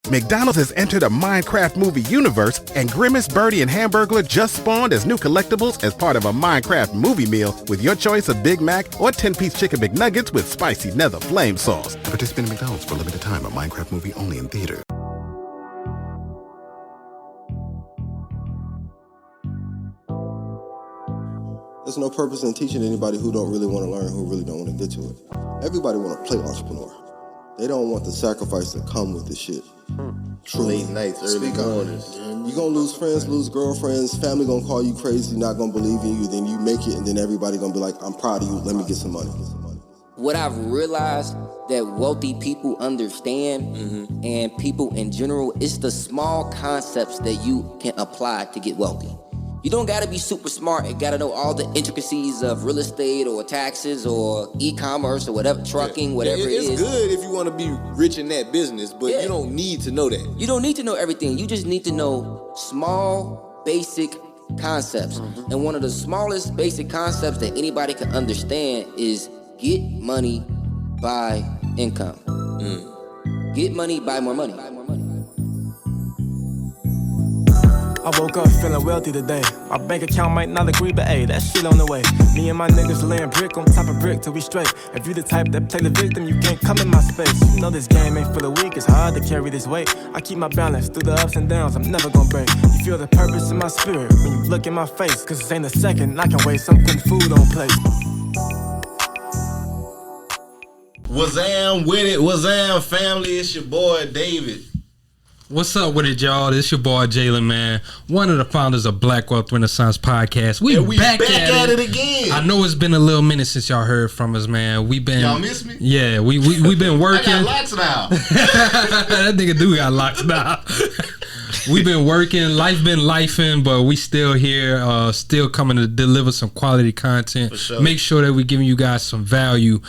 McDonald's has entered a Minecraft movie universe, and Grimace, Birdie, and Hamburglar just spawned as new collectibles as part of a Minecraft movie meal with your choice of Big Mac or 10-piece chicken McNuggets with spicy nether flame sauce. Participate in McDonald's for a limited time. A Minecraft movie only in theaters. There's no purpose in teaching anybody who don't really want to learn, who really don't want to get to it. Everybody want to play entrepreneur. They don't want the sacrifice that come with this shit. Late nights, early mornings. You're going to lose friends, lose girlfriends, family going to call you crazy, not going to believe in you, then you make it, and then everybody going to be like, I'm proud of you, let me get some money. What I've realized that wealthy people understand, and people in general, is the small concepts that you can apply to get wealthy. You don't gotta be super smart and gotta know all the intricacies of real estate or taxes or e-commerce or whatever, trucking, whatever it is. It's good if you want to be rich in that business, but you don't need to know that. You don't need to know everything. You just need to know small, basic concepts. And one of the smallest basic concepts that anybody can understand is get money, buy income. Get money, buy more money. I woke up feeling wealthy today. My bank account might not agree, but hey, that shit on the way. Me and my niggas laying brick on top of brick till we straight. If you the type that play the victim, you can't come in my space. You know this game ain't for the weak, it's hard to carry this weight. I keep my balance through the ups and downs, I'm never gonna break. You feel the purpose in my spirit when you look in my face. Cause this ain't a second I can waste, I'm putting food on plate. Wazam with it, Wazam family, it's your boy David. What's up with it, y'all? This your boy Jalen, man. One of the founders of Black Wealth Renaissance Podcast. We back at it again. I know it's been a little minute since y'all heard from us, man. Y'all miss me? Yeah, we been working. I got locks now. That nigga do got locks now. We've been working, life been lifing, but we still here, still coming to deliver some quality content. For sure. Make sure that we're giving you guys some value.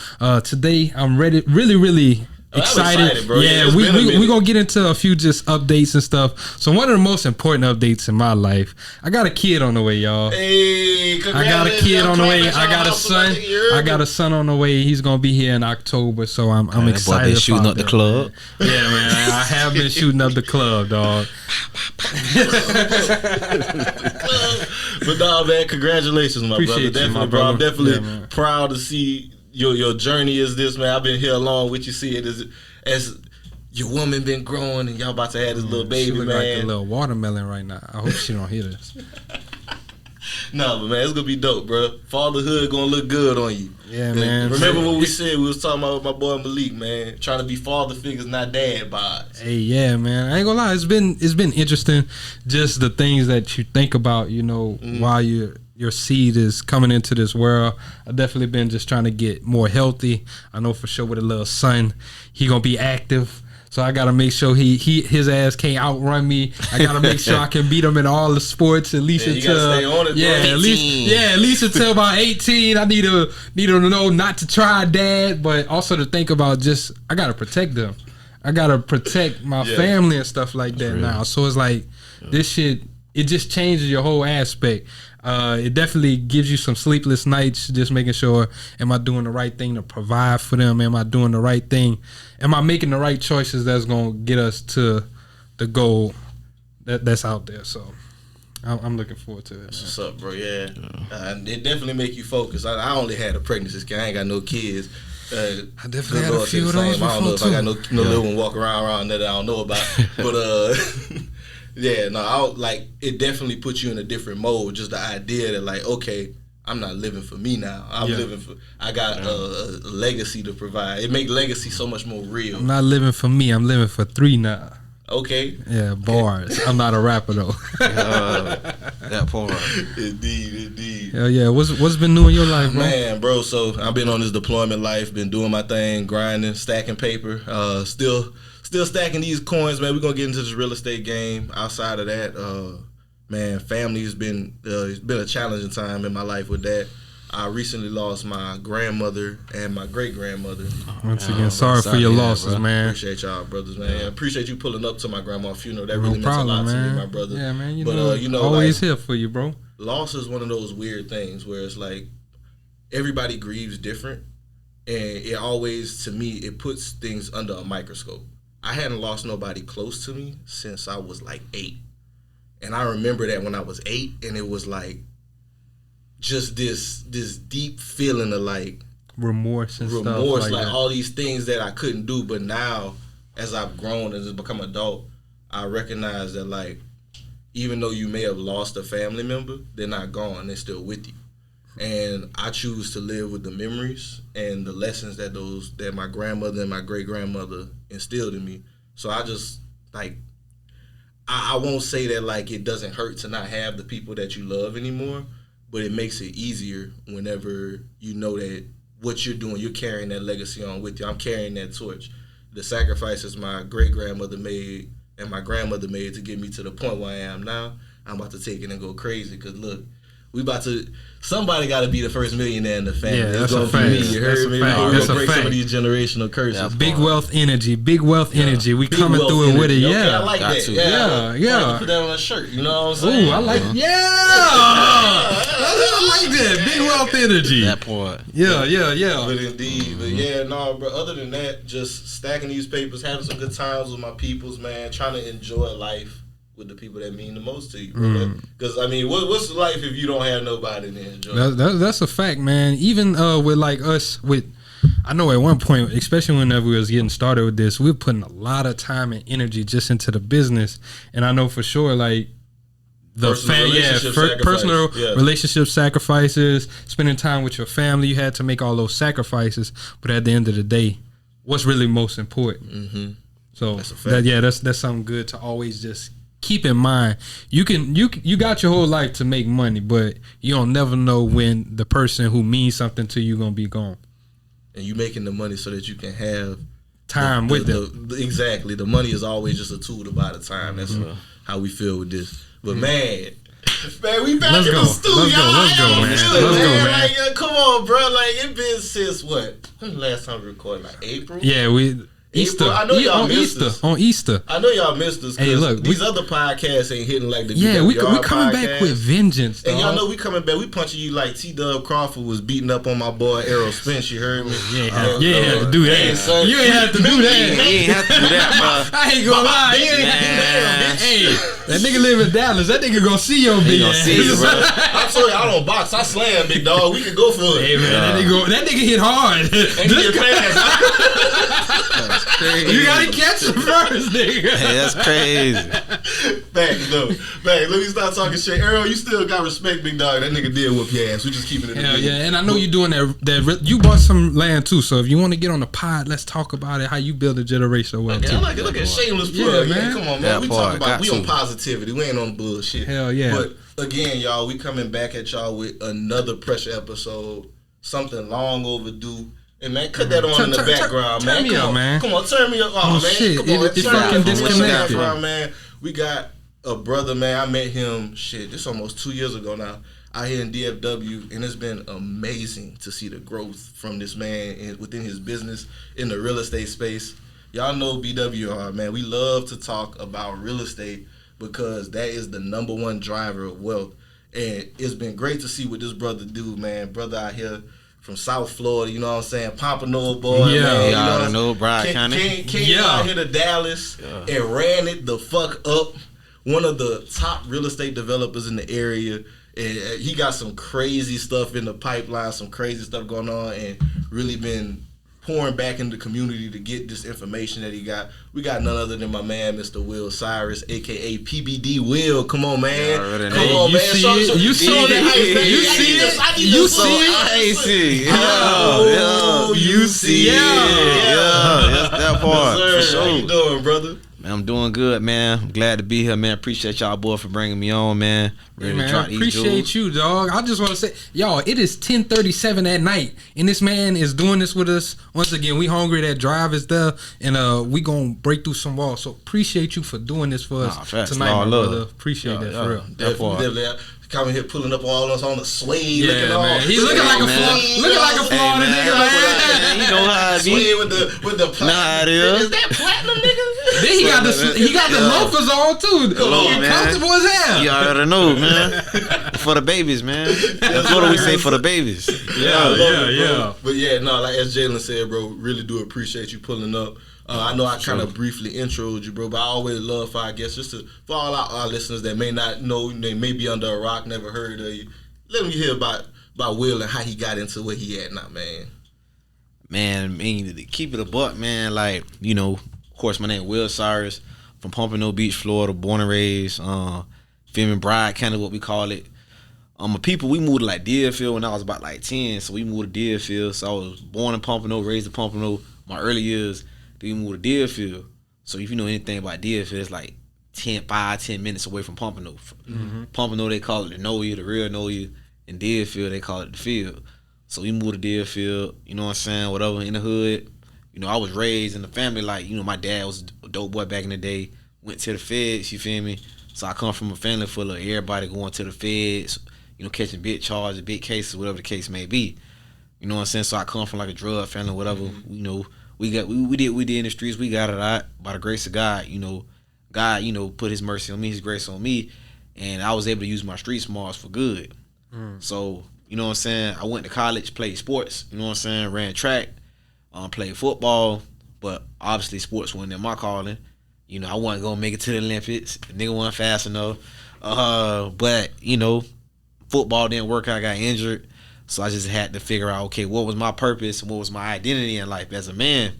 Today, I'm really excited, bro. Yeah, we gonna get into a few just updates and stuff. So one of the most important updates in my life, I got a kid on the way, y'all. Hey, I got a kid on the way. I got a son. I got a son on the way. He's gonna be here in October, so I'm excited. Been shooting up the club. Yeah, man. I have been shooting up the club, dog. But nah, man, congratulations, my Appreciate brother. you, Definitely, my bro. brother. I'm definitely Yeah, proud to see your journey is this, man. I've been here along with you. See it as your woman been growing and y'all about to have this little baby, she look man. like a little watermelon right now. I hope she don't hear this. No, but man, it's gonna be dope, bro. Fatherhood gonna look good on you. Yeah, man. Remember what we said? We was talking about my boy Malik, man. Trying to be father figures, not dad bods. Hey, yeah, man. I ain't gonna lie. It's been interesting. Just the things that you think about, while your seed is coming into this world. I've definitely been just trying to get more healthy. I know for sure with a little son, he gonna be active. So I gotta make sure his ass can't outrun me. I gotta make sure I can beat him in all the sports at least you gotta stay on it, bro. at least until about 18. I need to know not to try dad, but also to think about just I gotta protect them. I gotta protect my family and stuff like that now. So it's like this shit. It just changes your whole aspect. It definitely gives you some sleepless nights, just making sure, am I doing the right thing to provide for them? Am I doing the right thing? Am I making the right choices that's going to get us to the goal that's out there? So I'm looking forward to it. That's what's up, bro. Yeah. It definitely make you focus. I only had a pregnancy scare. I ain't got no kids. I definitely had a few of those before, I don't know if too. I got no little one walking around that I don't know about. But yeah, no, it definitely puts you in a different mode. Just the idea that like, okay, I'm not living for me now. I got a legacy to provide. It makes legacy so much more real. I'm not living for me. I'm living for 3 now. Okay. Yeah, bars. I'm not a rapper though. That part. Indeed. Hell yeah. What's been new in your life, bro? Man, bro, so I've been on this deployment life, been doing my thing, grinding, stacking paper, still stacking these coins, man. We're gonna get into this real estate game. Outside of that, man, family's been it's been a challenging time in my life with that. I recently lost my grandmother and my great-grandmother. Once again, sorry for your losses, man. Appreciate y'all, brothers, man. Yeah. Appreciate you pulling up to my grandma's funeral. That No really meant a lot problem, to me, man. my brother. Yeah, man. But, always here for you, bro. Loss is one of those weird things where it's like everybody grieves different, and it always, to me, it puts things under a microscope. I hadn't lost nobody close to me since I was like 8. And I remember that when I was 8, and it was like just this deep feeling of like remorse and stuff like all these things that I couldn't do. But now, as I've grown and become adult, I recognize that like even though you may have lost a family member, they're not gone. They're still with you. And I choose to live with the memories and the lessons that my grandmother and my great grandmother instilled in me. So I just like I won't say that like it doesn't hurt to not have the people that you love anymore, but it makes it easier whenever you know that what you're doing, you're carrying that legacy on with you. I'm carrying that torch. The sacrifices my great grandmother made and my grandmother made to get me to the point where I am now, I'm about to take it and go crazy. Cause look, somebody got to be the first millionaire in the family. Yeah, that's a fact. You heard me? We're going to break some of these generational curses. Yeah, big wealth energy. We coming through it with it. Okay, Yeah. I like that. Yeah. Put that on a shirt. You know what I'm saying? Ooh, I like I like that. Big wealth energy. That part. Yeah. But indeed. But yeah, no, bro. Other than that, just stacking these papers, having some good times with my peoples, man. Trying to enjoy life with the people that mean the most to you, bro. Because I mean, what's life if you don't have nobody to enjoy? That's a fact, man. Even with like us, I know at one point, especially whenever we was getting started with this, we were putting a lot of time and energy just into the business, and I know for sure, like personal relationship sacrifices, spending time with your family, you had to make all those sacrifices. But at the end of the day, what's really most important? Mm-hmm. So that's something good to always just keep in mind. You got your whole life to make money, but you don't never know when the person who means something to you gonna be gone. And you making the money so that you can have time with them. Exactly. The money is always just a tool to buy the time. That's how we feel with this. But man, we back in the studio. Let's go, man. Like, come on, bro. Like, it been since what? When the last time we recorded? Like April? Yeah, Easter. I know y'all missed us. On Easter. I know y'all missed us. Hey, look, these other podcasts ain't hitting like the BWR we coming back with vengeance, dog. And y'all know we coming back. We punching you like T-Dub Crawford was beating up on my boy Errol Spence. You heard me? You ain't have to do that. You ain't have to do that. You ain't have to do that, bro. I ain't gonna lie. Hey, that nigga live in Dallas. That nigga gonna see your big ass. I told you I don't box. I slam, big dog. We can go for it. Hey man, that nigga hit hard. That's crazy. You gotta catch him first, nigga. Hey, that's crazy. Facts, though. Let me start talking shit. Errol, you still got respect, big dog. That nigga did whoop your ass. We just keeping it. Hell yeah, and I know you doing that. You bought some land too, so if you want to get on the pod, let's talk about it. How you build a generational wealth. Okay, I like it. Look at shameless plug. Yeah, man. Come on, man. We talk about we on positivity. We ain't on bullshit. Hell yeah. But again, y'all, we coming back at y'all with another pressure episode. Something long overdue. And man, cut that on in the background, man. Turn me up, man. Come on, turn me up. Oh, man. Shit. Come on, it's fucking disconnected. Man. We got a brother, man. I met him, this almost 2 years ago now, out here in DFW, and it's been amazing to see the growth from this man within his business in the real estate space. Y'all know BWR, man. We love to talk about real estate because that is the number one driver of wealth. And it's been great to see what this brother do, man. Brother out here from South Florida, you know what I'm saying? Pompano boy, yeah, man. You know, know Bryan County. Came out here to Dallas and ran it the fuck up. One of the top real estate developers in the area. And he got some crazy stuff in the pipeline, some crazy stuff going on, and really been pouring back into the community to get this information that he got. We got none other than my man, Mr. Will Cyrus, a.k.a. PBD Will. Come on, man. Come on, man. You saw that. You see it. You see it. I see. You see it. Yeah. That's that part. For sure. How you doing, brother? Man, I'm doing good, man. I'm glad to be here, man. Appreciate y'all, boy, for bringing me on, man. Ready to drop these appreciate you, dog. I just want to say, y'all, it is 10:37 at night, and this man is doing this with us. Once again, we hungry. That drive is there, and we gonna break through some walls. So appreciate you for doing this for us tonight, my brother. Appreciate that for real. Definitely. Coming here pulling up all us on the suede. Yeah, man. He's looking like a Florida nigga, man. You know how it be. Suede with the platinum. Is that platinum, nigga? Then he got the loafers on too. Comfortable as hell. You already know, man. For the babies, man. That's what we say, for the babies. Yeah. But yeah, no, like as Jalen said, bro, really do appreciate you pulling up. I know I kind of briefly introed you, bro, but I always love for our guests, just for all our listeners that may not know, they may be under a rock, never heard of you. Let me hear about Will and how he got into where he at now, man. Man, to keep it a buck, man, like, you know, of course, my name Will Cyrus from Pompano Beach, Florida, born and raised, filming bride, kind of what we call it. My people, we moved to like Deerfield when I was about like 10, so we moved to Deerfield. So I was born in Pompano, raised in Pompano, my early years, then we moved to Deerfield. So if you know anything about Deerfield, it's like 10 minutes away from Pompano. Pompano, they call it the know you, the real know you. In Deerfield, they call it the field. So we moved to Deerfield, you know what I'm saying, whatever, in the hood. You know, I was raised in the family, like, you know, my dad was a dope boy back in the day, went to the feds, you feel me? So I come from a family full of everybody going to the feds, you know, catching big charges, big cases, whatever the case may be. You know what I'm saying? So I come from like a drug family, whatever. You know, we did in the streets, we got it out by the grace of God. You know, God, you know, put his mercy on me, his grace on me, and I was able to use my street smarts for good. So, you know what I'm saying? I went to college, played sports, you know what I'm saying? Ran track, played football, but obviously sports wasn't in my calling. You know, I wasn't gonna make it to the Olympics. The nigga wasn't fast enough. But, you know, football didn't work out, I got injured. So I just had to figure out, okay, what was my purpose and what was my identity in life as a man?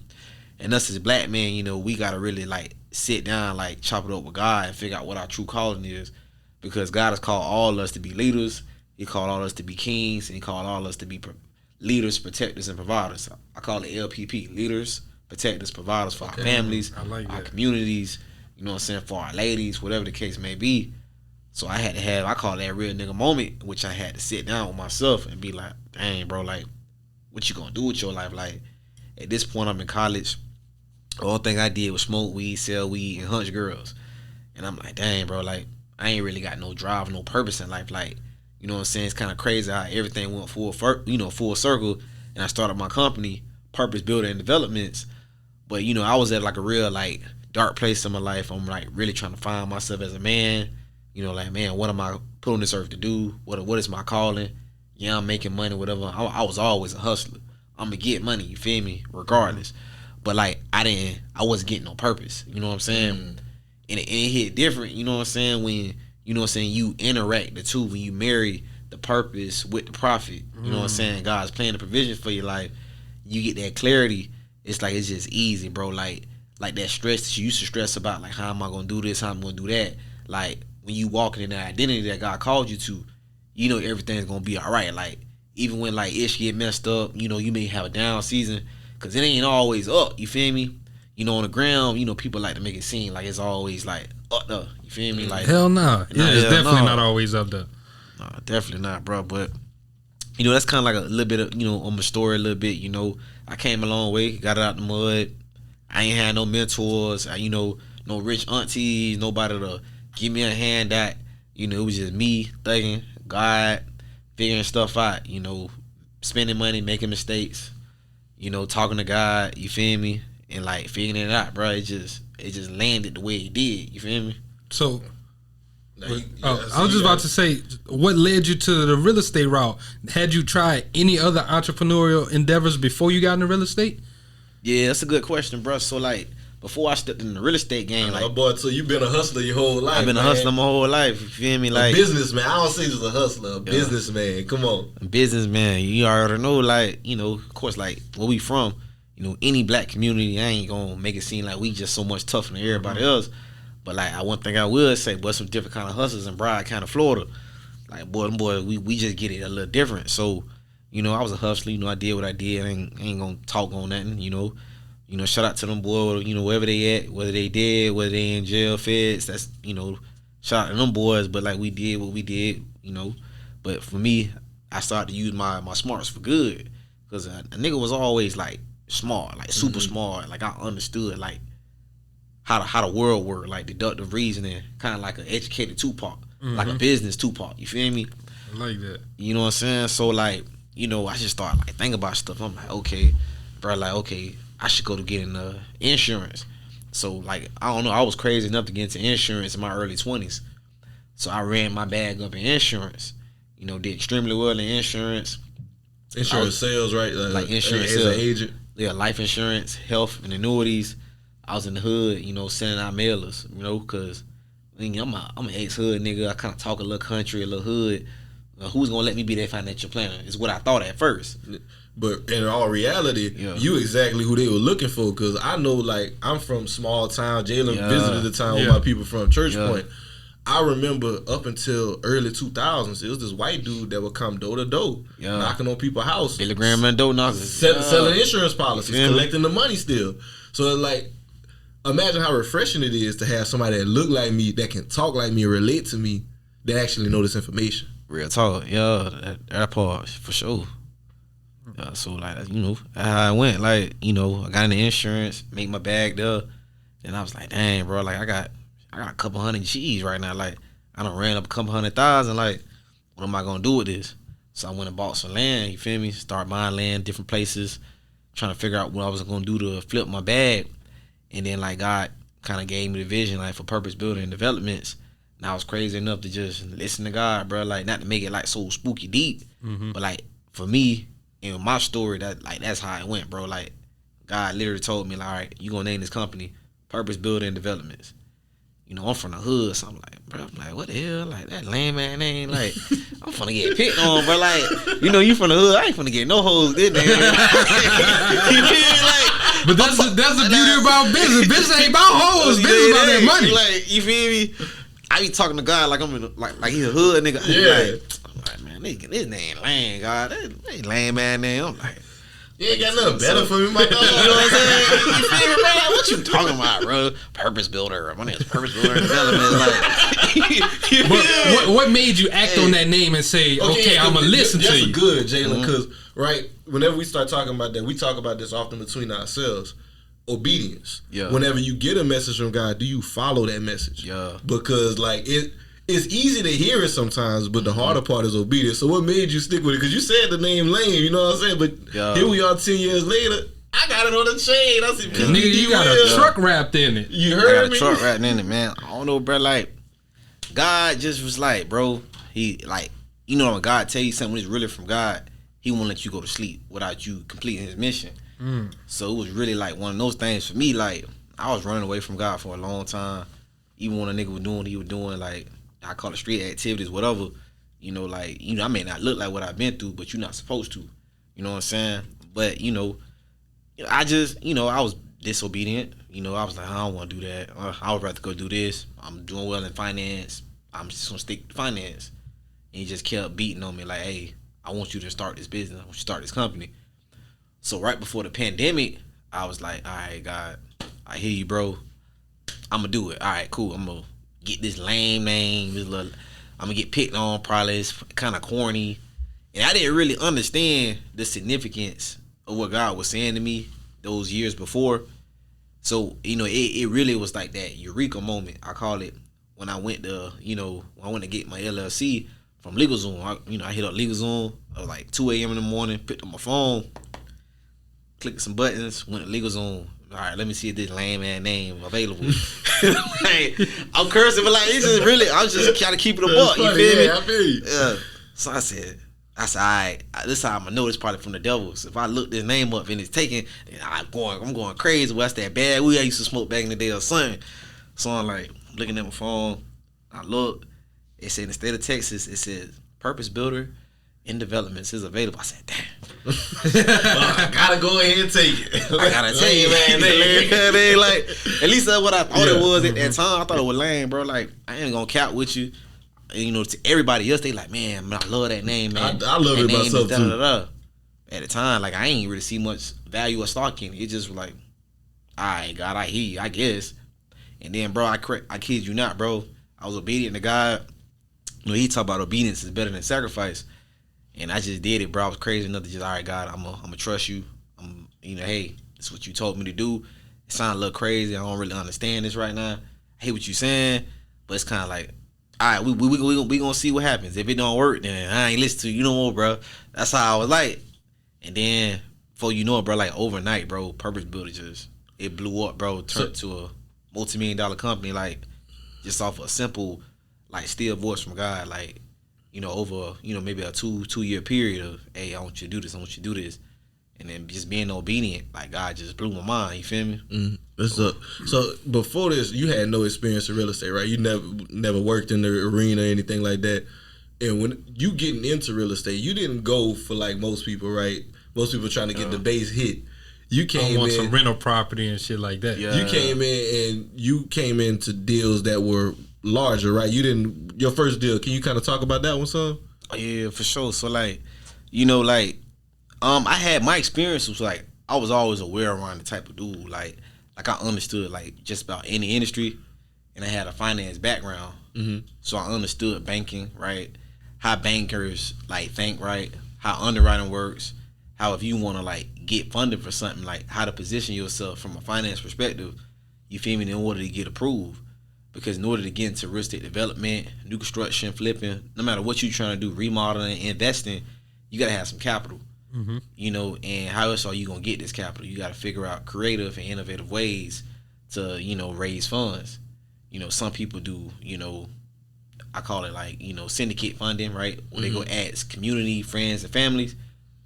And us as black men, you know, we gotta really like sit down, like chop it up with God and figure out what our true calling is. Because God has called all of us to be leaders. He called all of us to be kings, and he called all of us to be leaders, protectors, and providers. I call it LPP, leaders, protectors, providers for our families, our communities, you know what I'm saying, for our ladies, whatever the case may be. So I had to have, I call that a real nigga moment, which I had to sit down with myself and be like, dang, bro, like, what you gonna do with your life? Like, at this point, I'm in college. The only thing I did was smoke weed, sell weed, and hunch girls. And I'm like, dang, bro, like, I ain't really got no drive, no purpose in life. Like, you know what I'm saying? It's kind of crazy how everything went full circle. And I started my company, Purpose Building and Developments. But, you know, I was at like a real, like, dark place in my life. I'm like really trying to find myself as a man. You know, like, man, what am I put on this earth to do? What is my calling? Yeah, I'm making money, whatever. I was always a hustler. I'm gonna get money, you feel me? Regardless. But like, I wasn't getting no purpose. You know what I'm saying? And it hit different, you know what I'm saying, when, you know what I'm saying, you interact the two, when you marry the purpose with the profit. You know what I'm saying? God's planning the provision for your life. You get that clarity. It's like, it's just easy, bro. Like that stress that you used to stress about, like, how am I gonna do this? How am I gonna do that? Like, when you walking in that identity that God called you to, you know everything's gonna be all right. Like, even when like ish get messed up, you know, you may have a down season, cause it ain't always up. You feel me? You know, on the ground, you know, people like to make it seem like it's always like up there. You feel me? Like, hell no. Yeah, it's definitely not always up there. No, definitely not, bro. But you know, that's kind of like a little bit of, you know, on my story a little bit. You know, I came a long way, got it out the mud. I ain't had no mentors. You know, no rich aunties, nobody to give me a hand out. You know, it was just me thugging, God, figuring stuff out. You know, spending money, making mistakes. You know, talking to God. You feel me? And like figuring it out, bro. It just landed the way it did. You feel me? So, I was just about to say, what led you to the real estate route? Had you tried any other entrepreneurial endeavors before you got into real estate? Yeah, that's a good question, bro. So like, before I stepped in the real estate game, like, boy, so you've been a hustler your whole life. I've been a hustler my whole life. You feel me? Like, a businessman. I don't say just a hustler, a businessman. Come on, a businessman. You already know, like, you know, of course, like where we from. You know, any black community, I ain't gonna make it seem like we just so much tougher than everybody else. But like, one thing I will say, boy, some different kind of hustlers in Bride, kind of Florida. Like, boy, we just get it a little different. So, you know, I was a hustler. You know, I did what I did. I ain't gonna talk on nothing. You know, shout out to them boys. You know, wherever they at, whether they dead, whether they in jail, feds. That's, you know, shout out to them boys. But like, we did what we did. You know, but for me, I started to use my smarts for good, because a nigga was always like smart, like super smart. Like, I understood like how the world worked, like deductive reasoning, kind of like an educated Tupac, like a business Tupac. You feel me? I like that. You know what I'm saying? So like, you know, I just started like thinking about stuff. I'm like, okay, bro, like, okay, I should go to getting insurance. So like, I don't know, I was crazy enough to get into insurance in my early 20s. So I ran my bag up in insurance. You know, did extremely well in insurance. Insurance sales, right? Like insurance as an agent. Yeah, life insurance, health, and annuities. I was in the hood, sending out mailers, because I'm an ex-hood nigga. I kind of talk a little country, a little hood. Who's gonna let me be their financial planner? Is what I thought at first. But in all reality, you exactly who they were looking for. Because I know, like, I'm from small town. Jalen visited the town with my people from Church Point. I remember up until early 2000s, it was this white dude that would come door to door, knocking on people's house. Billy Graham and door knockers. Selling insurance policies, collecting the money still. So, like, imagine how refreshing it is to have somebody that look like me, that can talk like me, relate to me, that actually know this information. Real talk, that part, for sure. So, like, that's how I went. Like, I got into insurance, make my bag there. Then I was like, dang, bro, like, I got a couple hundred G's right now. Like, I done ran up a couple 100,000. Like, what am I gonna do with this? So I went and bought some land, you feel me? Start buying land, different places, trying to figure out what I was gonna do to flip my bag. And then, like, God kind of gave me the vision, like, for purpose building and developments. And I was crazy enough to just listen to God, bro. Like, not to make it, like, so spooky deep, but, like, for me, in my story, that's how it went, bro. Like, God literally told me, like, all right, you gonna name this company Purpose Building and Developments. I'm from the hood, so I'm like, bro, what the hell? Like, that lame man name, like, I'm finna get picked on, bro. Like, you from the hood, I ain't finna get no hoes this name. You feel me? Like, but that's the beauty about business. Business ain't about hoes. Business about that money. Like, you feel me? I be talking to God like I'm in like he's a hood nigga. I'm like, man, this name lame, God. That lame man name. I'm like, you ain't got nothing better for me, my dog. You know what I'm saying? You feel me, bro? Like, what you talking about, bro? Purpose builder. My name is Purpose Builder and Development. Like, but what made you act on that name and say, okay, I'm gonna listen to you? That's good, Jalen, because whenever we start talking about that, we talk about this often between ourselves. Obedience. Yeah. Whenever you get a message from God, do you follow that message? Yeah. Because, like, it's easy to hear it sometimes, but the harder part is obedience. So what made you stick with it? Because you said the name lame, you know what I'm saying? But here we are 10 years later. I got it on the chain. I said, nigga, you got a truck wrapped in it. You heard me? I got a truck wrapped in it, man. I don't know, bro. Like, God just was like, bro, he, like, when God tell you something is really from God, he won't let you go to sleep without you completing his mission. So it was really like one of those things for me. Like, I was running away from God for a long time. Even when a nigga was doing what he was doing, like, I call it street activities, whatever. I may not look like what I've been through, but you're not supposed to. You know what I'm saying? But, I just, I was disobedient. I was like, I don't want to do that. I would rather go do this. I'm doing well in finance. I'm just going to stick to finance. And he just kept beating on me like, hey, I want you to start this business. I want you to start this company. So right before the pandemic, I was like, all right, God, I hear you, bro. I'm going to do it. All right, cool. I'm going to get this lame name. I'm going to get picked on probably. It's kind of corny. And I didn't really understand the significance of what God was saying to me those years before. So, it really was like that eureka moment, I call it, when I went to, when I went to get my LLC from LegalZoom. I hit up LegalZoom at like 2 a.m. in the morning, picked up my phone, clicked some buttons, went to LegalZoom. All right, let me see if this lame ass name available. Like, I'm cursing, but like, it's just really, I'm just trying to keep it a buck. You feel me? I feel you. So I said, all right, this time I know it's probably from the devil. So if I look this name up and it's taken, then I'm going crazy. Well, that's that bad weed I used to smoke back in the day or something. So I'm like, looking at my phone. I look. It said in the state of Texas, it says Purpose Builder in Developments is available. I said, damn. I gotta go ahead and take it. I gotta tell you, man. They like, at least that's what I thought it was at that time. I thought it was lame, bro. Like, I ain't gonna cap with you. And, to everybody else, they like, man, I love that name, man. I love that it name myself is too. At the time, like, I ain't really see much value or stock in it. It just was like, all right, God, I hear you, I guess. And then, bro, I kid you not, bro. I was obedient to God. He talk about obedience is better than sacrifice. And I just did it, bro. I was crazy enough to just, all right, God, I'm gonna trust you. Hey, this is what you told me to do. It sounds a little crazy. I don't really understand this right now. I hear what you're saying, but it's kind of like, all right, we gonna see what happens. If it don't work, then I ain't listen to you no more, bro. That's how I was like. And then, before you know it, bro, like overnight, bro, Purpose Builder it blew up, bro. Turned to a multimillion-dollar company, like, just off a simple, like, still voice from God, like, over, maybe a two-year period of, hey, I want you to do this, I want you to do this. and then just being obedient, like God just blew my mind. You feel me? So before this, you had no experience in real estate, right? You never worked in the arena or anything like that. And when you getting into real estate, you didn't go for like most people, right? Most people trying to get the base hit. You came want in some rental property and shit like that. You came into deals that were larger, right? You didn't. Your first deal. Can you kind of talk about that one, son? Oh, yeah, for sure. So like, you know, like, I had my experience was like I was always aware around the type of dude like I understood like just about any industry, and I had a finance background, so I understood banking, right? How bankers like think, right? How underwriting works. How if you want to like get funded for something, like how to position yourself from a finance perspective, you feel me, in order to get approved. Because in order to get into real estate development, new construction, flipping, no matter what you're trying to do, remodeling, investing, you got to have some capital. You know, and how else are you going to get this capital? You got to figure out creative and innovative ways to, you know, raise funds. You know, some people do, you know, I call it like, you know, syndicate funding, right? Where they go ask community, friends, and families.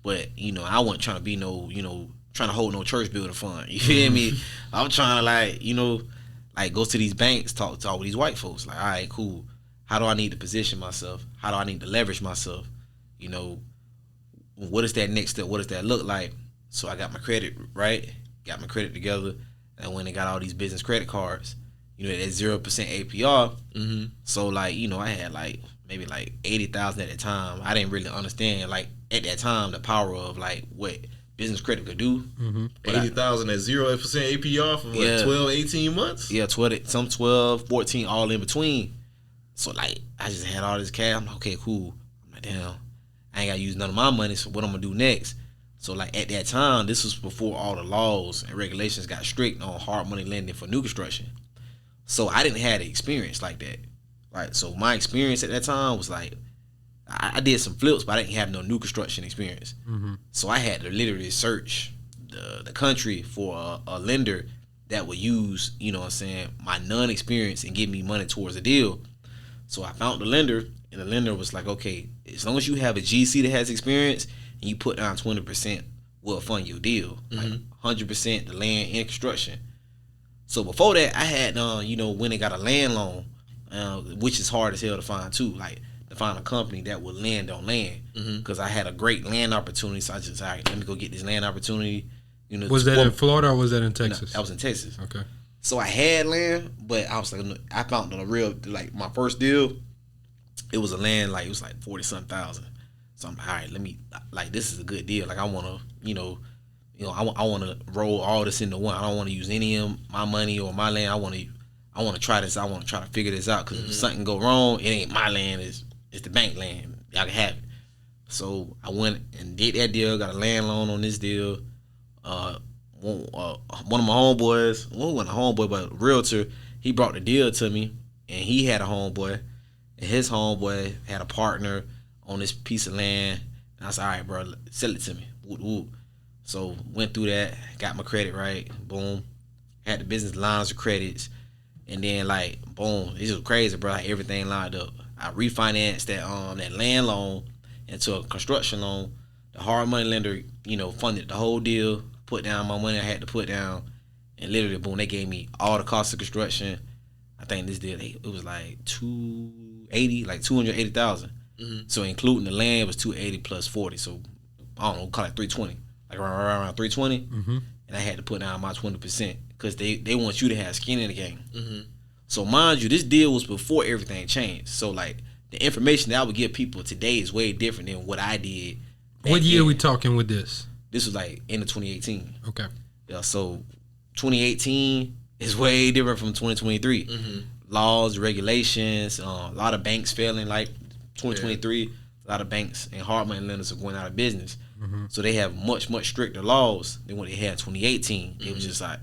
But, you know, I wasn't trying to be no, you know, trying to hold no church building fund. You feel me? I'm trying to like, you know, like go to these banks, talk with these white folks. Like, all right, cool. How do I need to position myself? How do I need to leverage myself? You know, what is that next step? What does that look like? So I got my credit, right? Got my credit together. And when they got all these business credit cards, you know, that 0% APR. So like, you know, I had like maybe like 80,000 at the time. I didn't really understand like at that time the power of like what business credit could do. 80,000 at 0% APR for what, 12, 18 months? Yeah, 12, 14, all in between. So like I just had all this cash. I'm like, okay, cool. I'm like, damn, I ain't gotta use none of my money, so what I'm gonna do next? So like at that time, this was before all the laws and regulations got strict on hard money lending for new construction. So I didn't have the experience like that. Like, so my experience at that time was like, I did some flips, but I didn't have no new construction experience. So I had to literally search the country for a lender that would use, you know what I'm saying, my non-experience and give me money towards a deal. So I found the lender, and the lender was like, okay, as long as you have a GC that has experience and you put down 20%, we'll fund your deal. Like 100% the land and construction. So before that, I had, you know, when they got a land loan, which is hard as hell to find too, like to find a company that would lend on land. Because I had a great land opportunity, so I just, all right, let me go get this land opportunity. You know, was that in Florida or was that in Texas? No, I was in Texas. Okay. So I had land, but I was like, I found the real, like my first deal, it was a land, like it was like 40-something thousand. So I'm like, all right, let me, like this is a good deal. Like I want to, I want to roll all this into one. I don't want to use any of my money or my land. I want to try this. I want to try to figure this out, because if something go wrong, it ain't my land. It's the bank land. Y'all can have it. So I went and did that deal. Got a land loan on this deal. One of my homeboys, well, wasn't a homeboy, but a realtor, he brought the deal to me, and he had a homeboy, and his homeboy had a partner on this piece of land. And I said, all right, bro, sell it to me. Whoop, whoop. So went through that, got my credit right, boom, had the business lines of credits, and then like boom, it's just crazy, bro. Like everything lined up. I refinanced that land loan into a construction loan. The hard money lender, funded the whole deal, put down my money I had to put down, and literally boom, they gave me all the cost of construction. I think this deal it was like 280,000. So including the land was 280 plus 40, so I don't know, call it 320. Like around 320, and I had to put down my 20% because they want you to have skin in the game. So mind you, this deal was before everything changed. So like the information that I would give people today is way different than what I did. What year are we talking with this? This was like end of 2018. Okay. Yeah. So 2018 is way different from 2023. Laws, regulations, a lot of banks failing. Like 2023, a lot of banks and hard money lenders are going out of business. So they have much stricter laws than what they had in 2018. It was just like,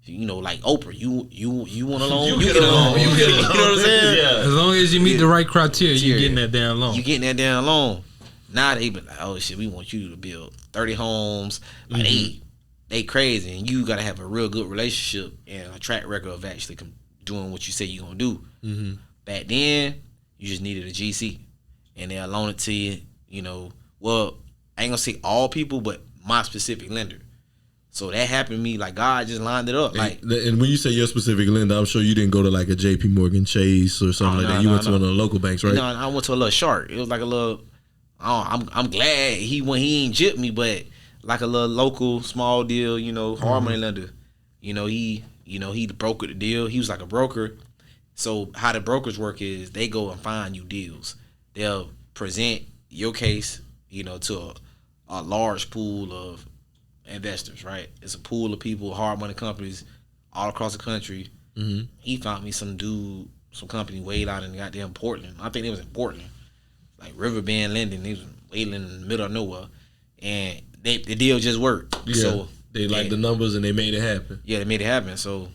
like Oprah, you want a loan, you get a loan. You know what I'm saying? Yeah. As long as you meet the right criteria, you getting that damn loan. You getting that damn loan. Now they be like, oh shit, we want you to build 30 homes. Like they crazy, and you gotta have a real good relationship and a track record of actually doing what you say you're gonna do. Back then, you just needed a GC, and they'll loan it to you. Well, I ain't gonna say all people, but my specific lender. So that happened to me. Like God just lined it up. Like, and when you say your specific lender, I'm sure you didn't go to like a J.P. Morgan Chase or something like that. You went to one of the local banks, right? No, I went to a little shark. It was like a little. I'm glad he ain't gypped me, but like a little local small deal, hard money lender. He brokered the deal. He was like a broker. So how the brokers work is they go and find you deals. They'll present your case, to a large pool of investors, right? It's a pool of people, hard money companies all across the country. Mm-hmm. He found me some company way out in goddamn Portland. I think it was in Portland. Like Riverbend Lending. They was way in the middle of nowhere. And the deal just worked. Yeah. So they liked the numbers and they made it happen. Yeah, they made it happen. So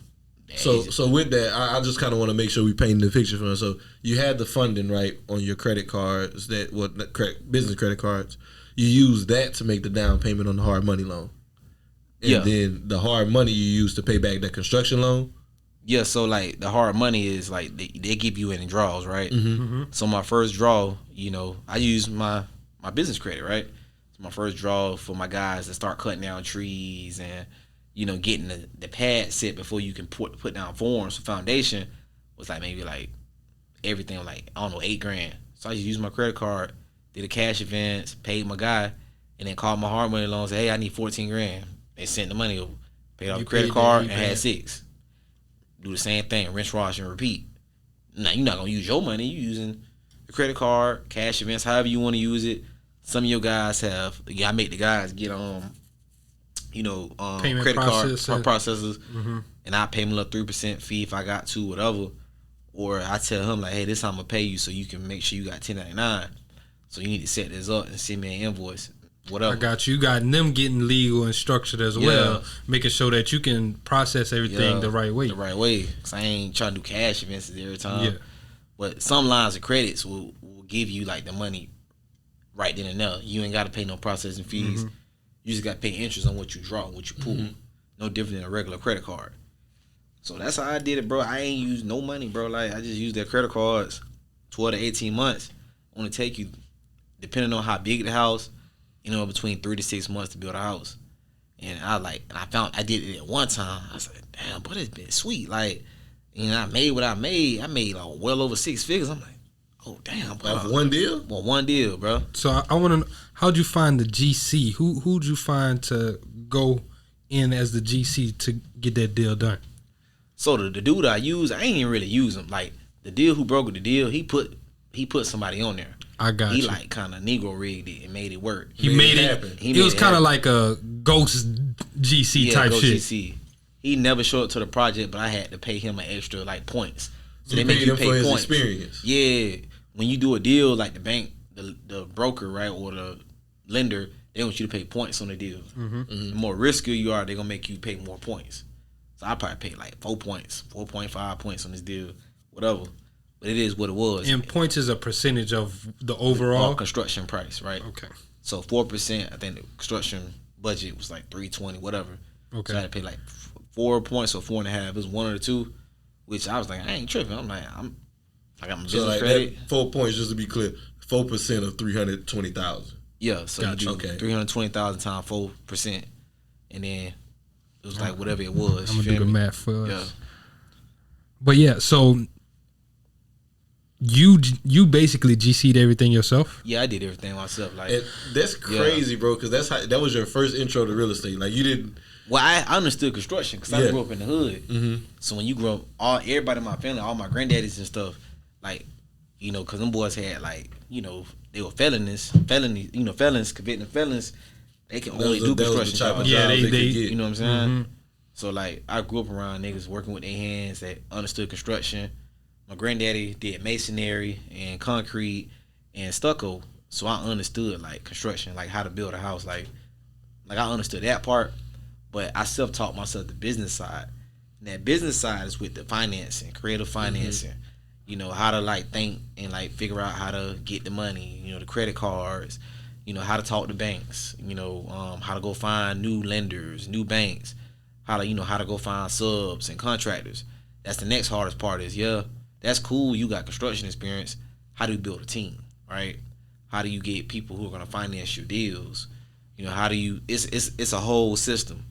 with that, I just kind of want to make sure we paint the picture for us. So you had the funding, right, on your credit cards, business credit cards. You use that to make the down payment on the hard money loan. And then the hard money you use to pay back the construction loan. Yeah, so like the hard money is like they give you in draws, right? Mm-hmm. Mm-hmm. So my first draw, I use my business credit, right? So my first draw for my guys to start cutting down trees and getting the pad set before you can put down forms for foundation was like maybe like everything like I don't know $8,000. So I just used my credit card, did a cash advance, paid my guy, and then called my hard money loan and said, hey, I need $14,000. They sent the money over, paid off the credit card, and had $6,000. Do the same thing, rinse, wash, and repeat. Now you're not gonna use your money. You're using the credit card, cash advance, however you want to use it. Some of your guys have. I make the guys get credit card processors, mm-hmm. and I pay them a little 3% fee if I got to, whatever. Or I tell him like, hey, this is how I'm gonna pay you, so you can make sure you got 1099. So you need to set this up and send me an invoice. Whatever. I got you. You got them getting legal and structured as well, making sure that you can process everything the right way. The right way. Because I ain't trying to do cash advances every time. Yeah. But some lines of credits will give you like the money right then and there. You ain't got to pay no processing fees. Mm-hmm. You just got to pay interest on what you draw, what you pull. Mm-hmm. No different than a regular credit card. So that's how I did it, bro. I ain't used no money, bro. Like I just used their credit cards 12 to 18 months. Only take you, depending on how big the house, between 3 to 6 months to build a house. And I did it at one time. I was like, damn, but it's been sweet. Like, I made what I made. I made like well over 6 figures. I'm like, oh damn, bro. One deal? Well, one deal, bro. So I want to know, how'd you find the GC? Who'd you find to go in as the GC to get that deal done? So the dude I use, I ain't even really use him. Like the deal who brokered the deal, he put somebody on there. I got you. He like kind of Negro rigged it and made it work. He made it happen. It was kind of like a ghost GC type ghost shit. GC. He never showed up to the project, but I had to pay him an extra like points. So they make you pay for points. His experience. Yeah, when you do a deal like the bank, the broker, right, or the lender, they want you to pay points on the deal. Mm-hmm. Mm-hmm. The more riskier you are, they're gonna make you pay more points. So I probably paid like 4 points, 4.5 points on this deal, whatever. But it is what it was. And points is a percentage of the overall construction price, right? Okay. So 4%, I think the construction budget was like $320, whatever. Okay. So I had to pay like 4 points or 4.5. It was 1 or 2, which I was like, I ain't tripping. I'm like, I got my business credit. 4 points, just to be clear, 4% of 320,000. Yeah, so you do 320,000 times 4%, and then it was like whatever it was. I'm gonna do the math for us. Yeah. But yeah, so. You basically GC'd everything yourself? Yeah, I did everything myself. Like, and that's crazy, bro. Because that was your first intro to real estate. Like you didn't. Well, I understood construction because I grew up in the hood. Mm-hmm. So when you grow up, everybody in my family, all my granddaddies and stuff, like, because them boys had like, they were felons, convicted felons. They can only do construction. Yeah, they you know what I'm saying? Mm-hmm. So like, I grew up around niggas working with their hands that understood construction. My granddaddy did masonry and concrete and stucco, so I understood like construction, like how to build a house, like I understood that part. But I self-taught myself the business side, and that business side is with the financing, creative financing. Mm-hmm. How to like think and like figure out how to get the money. The credit cards. How to talk to banks. How to go find new lenders, new banks. How to go find subs and contractors. That's the next hardest part. Is that's cool. You got construction experience. How do you build a team, right? How do you get people who are going to finance your deals? how do you? It's a whole system.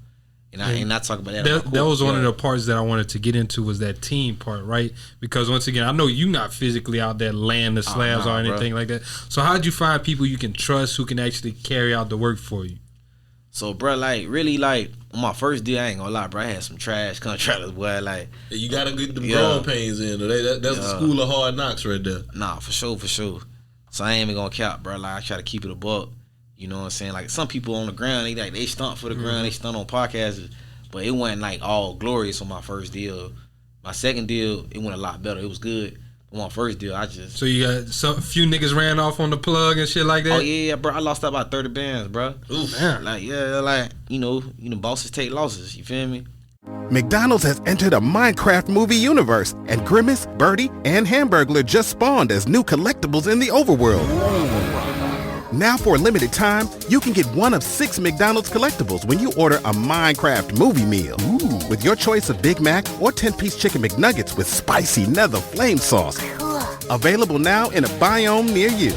And I talk about that. That was one of the parts that I wanted to get into was that team part, right? Because once again, I know you not physically out there laying the slabs or anything like that. So how did you find people you can trust who can actually carry out the work for you? So, bro, really, on my first deal, I ain't gonna lie, bro, I had some trash contractors, boy, like. You gotta get them growing pains in. That's the school of hard knocks right there. Nah, for sure. So I ain't even gonna cap, bro. Like, I try to keep it a buck. You know what I'm saying? Like, some people on the ground, they stunt for the ground, they stunt on podcasts, but it wasn't like all glorious on my first deal. My second deal, it went a lot better. It was good. But my first deal, I just. So you got a few niggas ran off on the plug and shit like that? Oh yeah, bro. I lost about 30 bands, bro. Ooh, damn. Like, yeah, like, bosses take losses. You feel me? McDonald's has entered a Minecraft movie universe, and Grimace, Birdie, and Hamburglar just spawned as new collectibles in the overworld. Now for a limited time, you can get one of 6 McDonald's collectibles when you order a Minecraft movie meal. Ooh. With your choice of Big Mac or 10-piece chicken McNuggets with spicy nether flame sauce. Available now in a biome near you.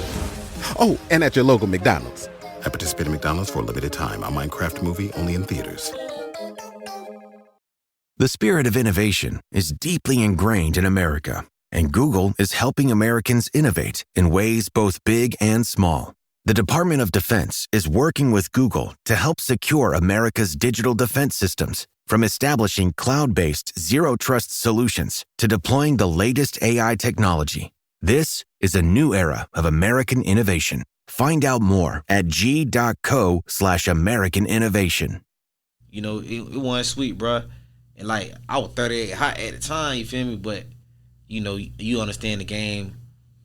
Oh, and at your local McDonald's. At participating McDonald's for a limited time. A Minecraft movie only in theaters. The spirit of innovation is deeply ingrained in America, and Google is helping Americans innovate in ways both big and small. The Department of Defense is working with Google to help secure America's digital defense systems, from establishing cloud-based zero-trust solutions to deploying the latest AI technology. This is a new era of American innovation. Find out more at g.co/American innovation. It wasn't sweet, bro. And like, I was 38 hot at the time, you feel me? But, you understand the game.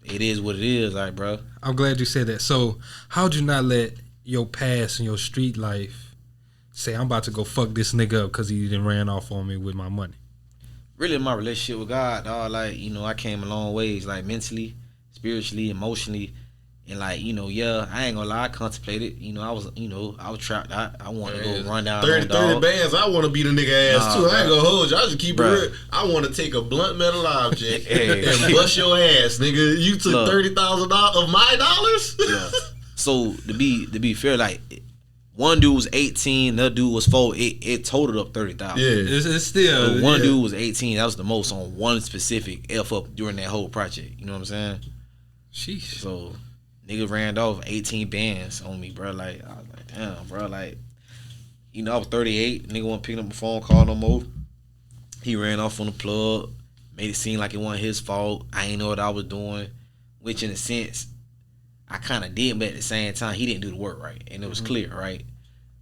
It is what it is, like, bro. I'm glad you said that. So, how'd you not let your past and your street life say, I'm about to go fuck this nigga up because he done ran off on me with my money? Really, my relationship with God, dog, like, I came a long ways, like, mentally, spiritually, emotionally. And like, I ain't gonna lie, I contemplated. I was trapped. I wanted to go run down 30 bands, I want to beat a nigga ass too. I ain't gonna hold you. I just keep it real. I want to take a blunt metal object and bust your ass, nigga. You took $30,000 of my dollars? Yeah. So to be fair, like, one dude was 18, the other dude was 4. It totaled up 30,000. Yeah, it's still. But one dude was 18. That was the most on one specific F up during that whole project. You know what I'm saying? Sheesh. So. Nigga ran off 18 bands on me, bro. Like, I was like, damn, bro. Like, I was 38. Nigga wasn't picking up my phone call no more. He ran off on the plug. Made it seem like it wasn't his fault. I ain't know what I was doing. Which, in a sense, I kind of did, but at the same time, he didn't do the work right. And it was clear, right?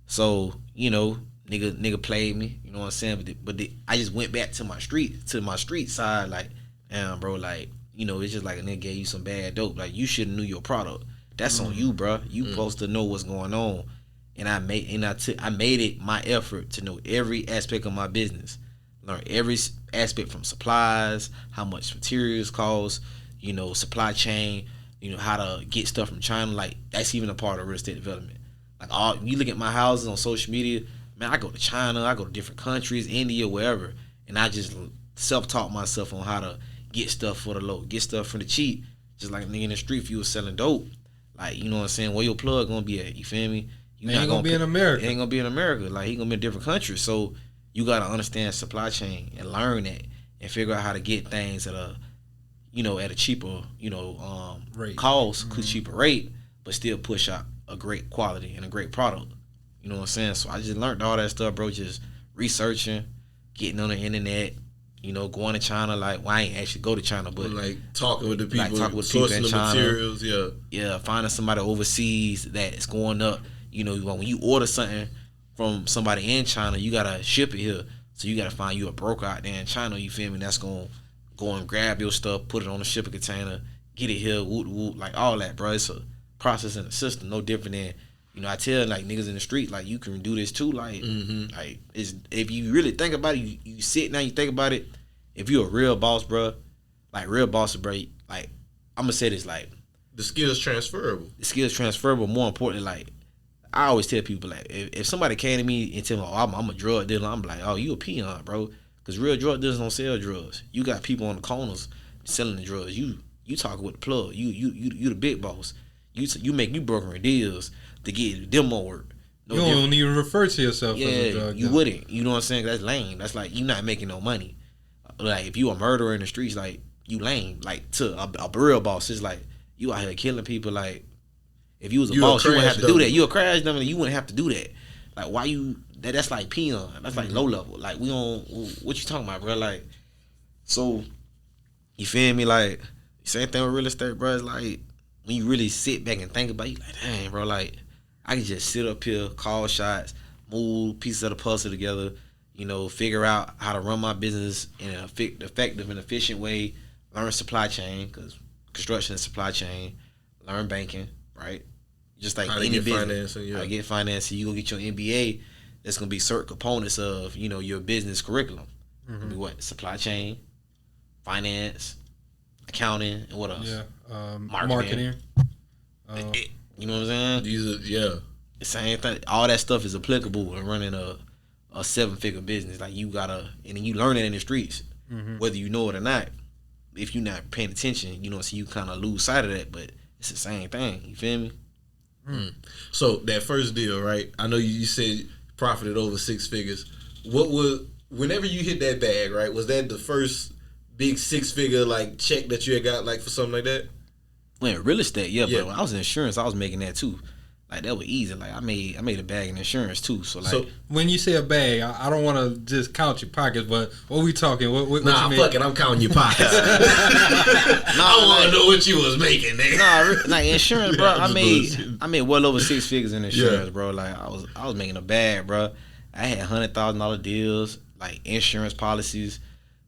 So, nigga played me. You know what I'm saying? But I just went back to my street side. Like, damn, bro, like, it's just like a nigga gave you some bad dope. Like, you should have knew your product. That's on you, bro. You supposed to know what's going on. And I made it my effort to know every aspect of my business. Learn every aspect, from supplies, how much materials cost, supply chain, how to get stuff from China. Like, that's even a part of real estate development. Like, you look at my houses on social media, man, I go to China, I go to different countries, India, wherever. And I just self-taught myself on how to get stuff for the low, get stuff for the cheap. Just like a nigga in the street, if you was selling dope, like, you know what I'm saying, where your plug gonna be at, you feel me? You ain't gonna be in America. It ain't gonna be in America. Like, he gonna be in a different country. So you gotta understand supply chain and learn that and figure out how to get things at a, at a cheaper, rate. Cost, cheaper rate, but still push out a great quality and a great product. You know what I'm saying? So I just learned all that stuff, bro, just researching, getting on the internet, going to China. Like, well, I ain't actually go to China, but like talking with the people, sourcing the materials, yeah, finding somebody overseas that is going up. When you order something from somebody in China, you gotta ship it here, so you gotta find you a broker out there in China. You feel me? That's gonna go and grab your stuff, put it on a shipping container, get it here, like all that, bro. It's a process in the system, no different than. I tell like niggas in the street, like, you can do this too. Like, like, it's, if you really think about it, you sit down, you think about it. If you're a real boss, bro, like, I'm gonna say this, like, the skills transferable. More importantly, like, I always tell people, like, if somebody came to me and tell me, oh, I'm a drug dealer, I'm like, oh, you a peon, bro, because real drug dealers don't sell drugs. You got people on the corners selling the drugs. You talking with the plug. You the big boss. You brokering deals to get them more work. No you don't even refer to yourself as a drug you dealer. wouldn't. You know what I'm saying? That's lame. That's like you not making no money. Like if you a murderer in the streets, like you lame. Like to a real boss, it's like you out here killing people. Like if you was a boss, you wouldn't have to do that. You a crash dummy, you wouldn't have to do that. Like why you? That's like peon. That's like low level. Like we don't. What you talking about, bro? Like so, you feel me? Like same thing with real estate, bro. It's like when you really sit back and think about it, you like, dang, bro, like I can just sit up here, call shots, move pieces of the puzzle together, you know, figure out how to run my business in an effective and efficient way, learn supply chain, because construction is supply chain, learn banking, right? Just like any business. How to get financing. You gonna get your MBA, that's gonna be certain components of, you know, your business curriculum. Gonna be what? Supply chain, finance, accounting, and what else? Yeah, marketing. You know what I'm saying? The same thing. All that stuff is applicable in running a 7-figure business. Like you gotta, and then you learn it in the streets, whether you know it or not. If you're not paying attention, you know, so you kind of lose sight of that. But it's the same thing. You feel me? So that first deal, right? I know you said profited over 6 figures. What was, whenever you hit that bag, right? Was that the first big 6-figure like check that you had got like for something like that? Well, real estate, yeah. But when I was in insurance, I was making that too. Like that was easy. Like I made a bag in insurance too. So like, when you say a bag, I don't want to just count your pockets, but what we talking? What nah, you mean? fuck it, I'm counting your pockets. I want to know what you was making, nigga. Nah, like insurance, bro. I made well over 6 figures in insurance, bro. Like I was making a bag, bro. I had $100,000 deals, like insurance policies.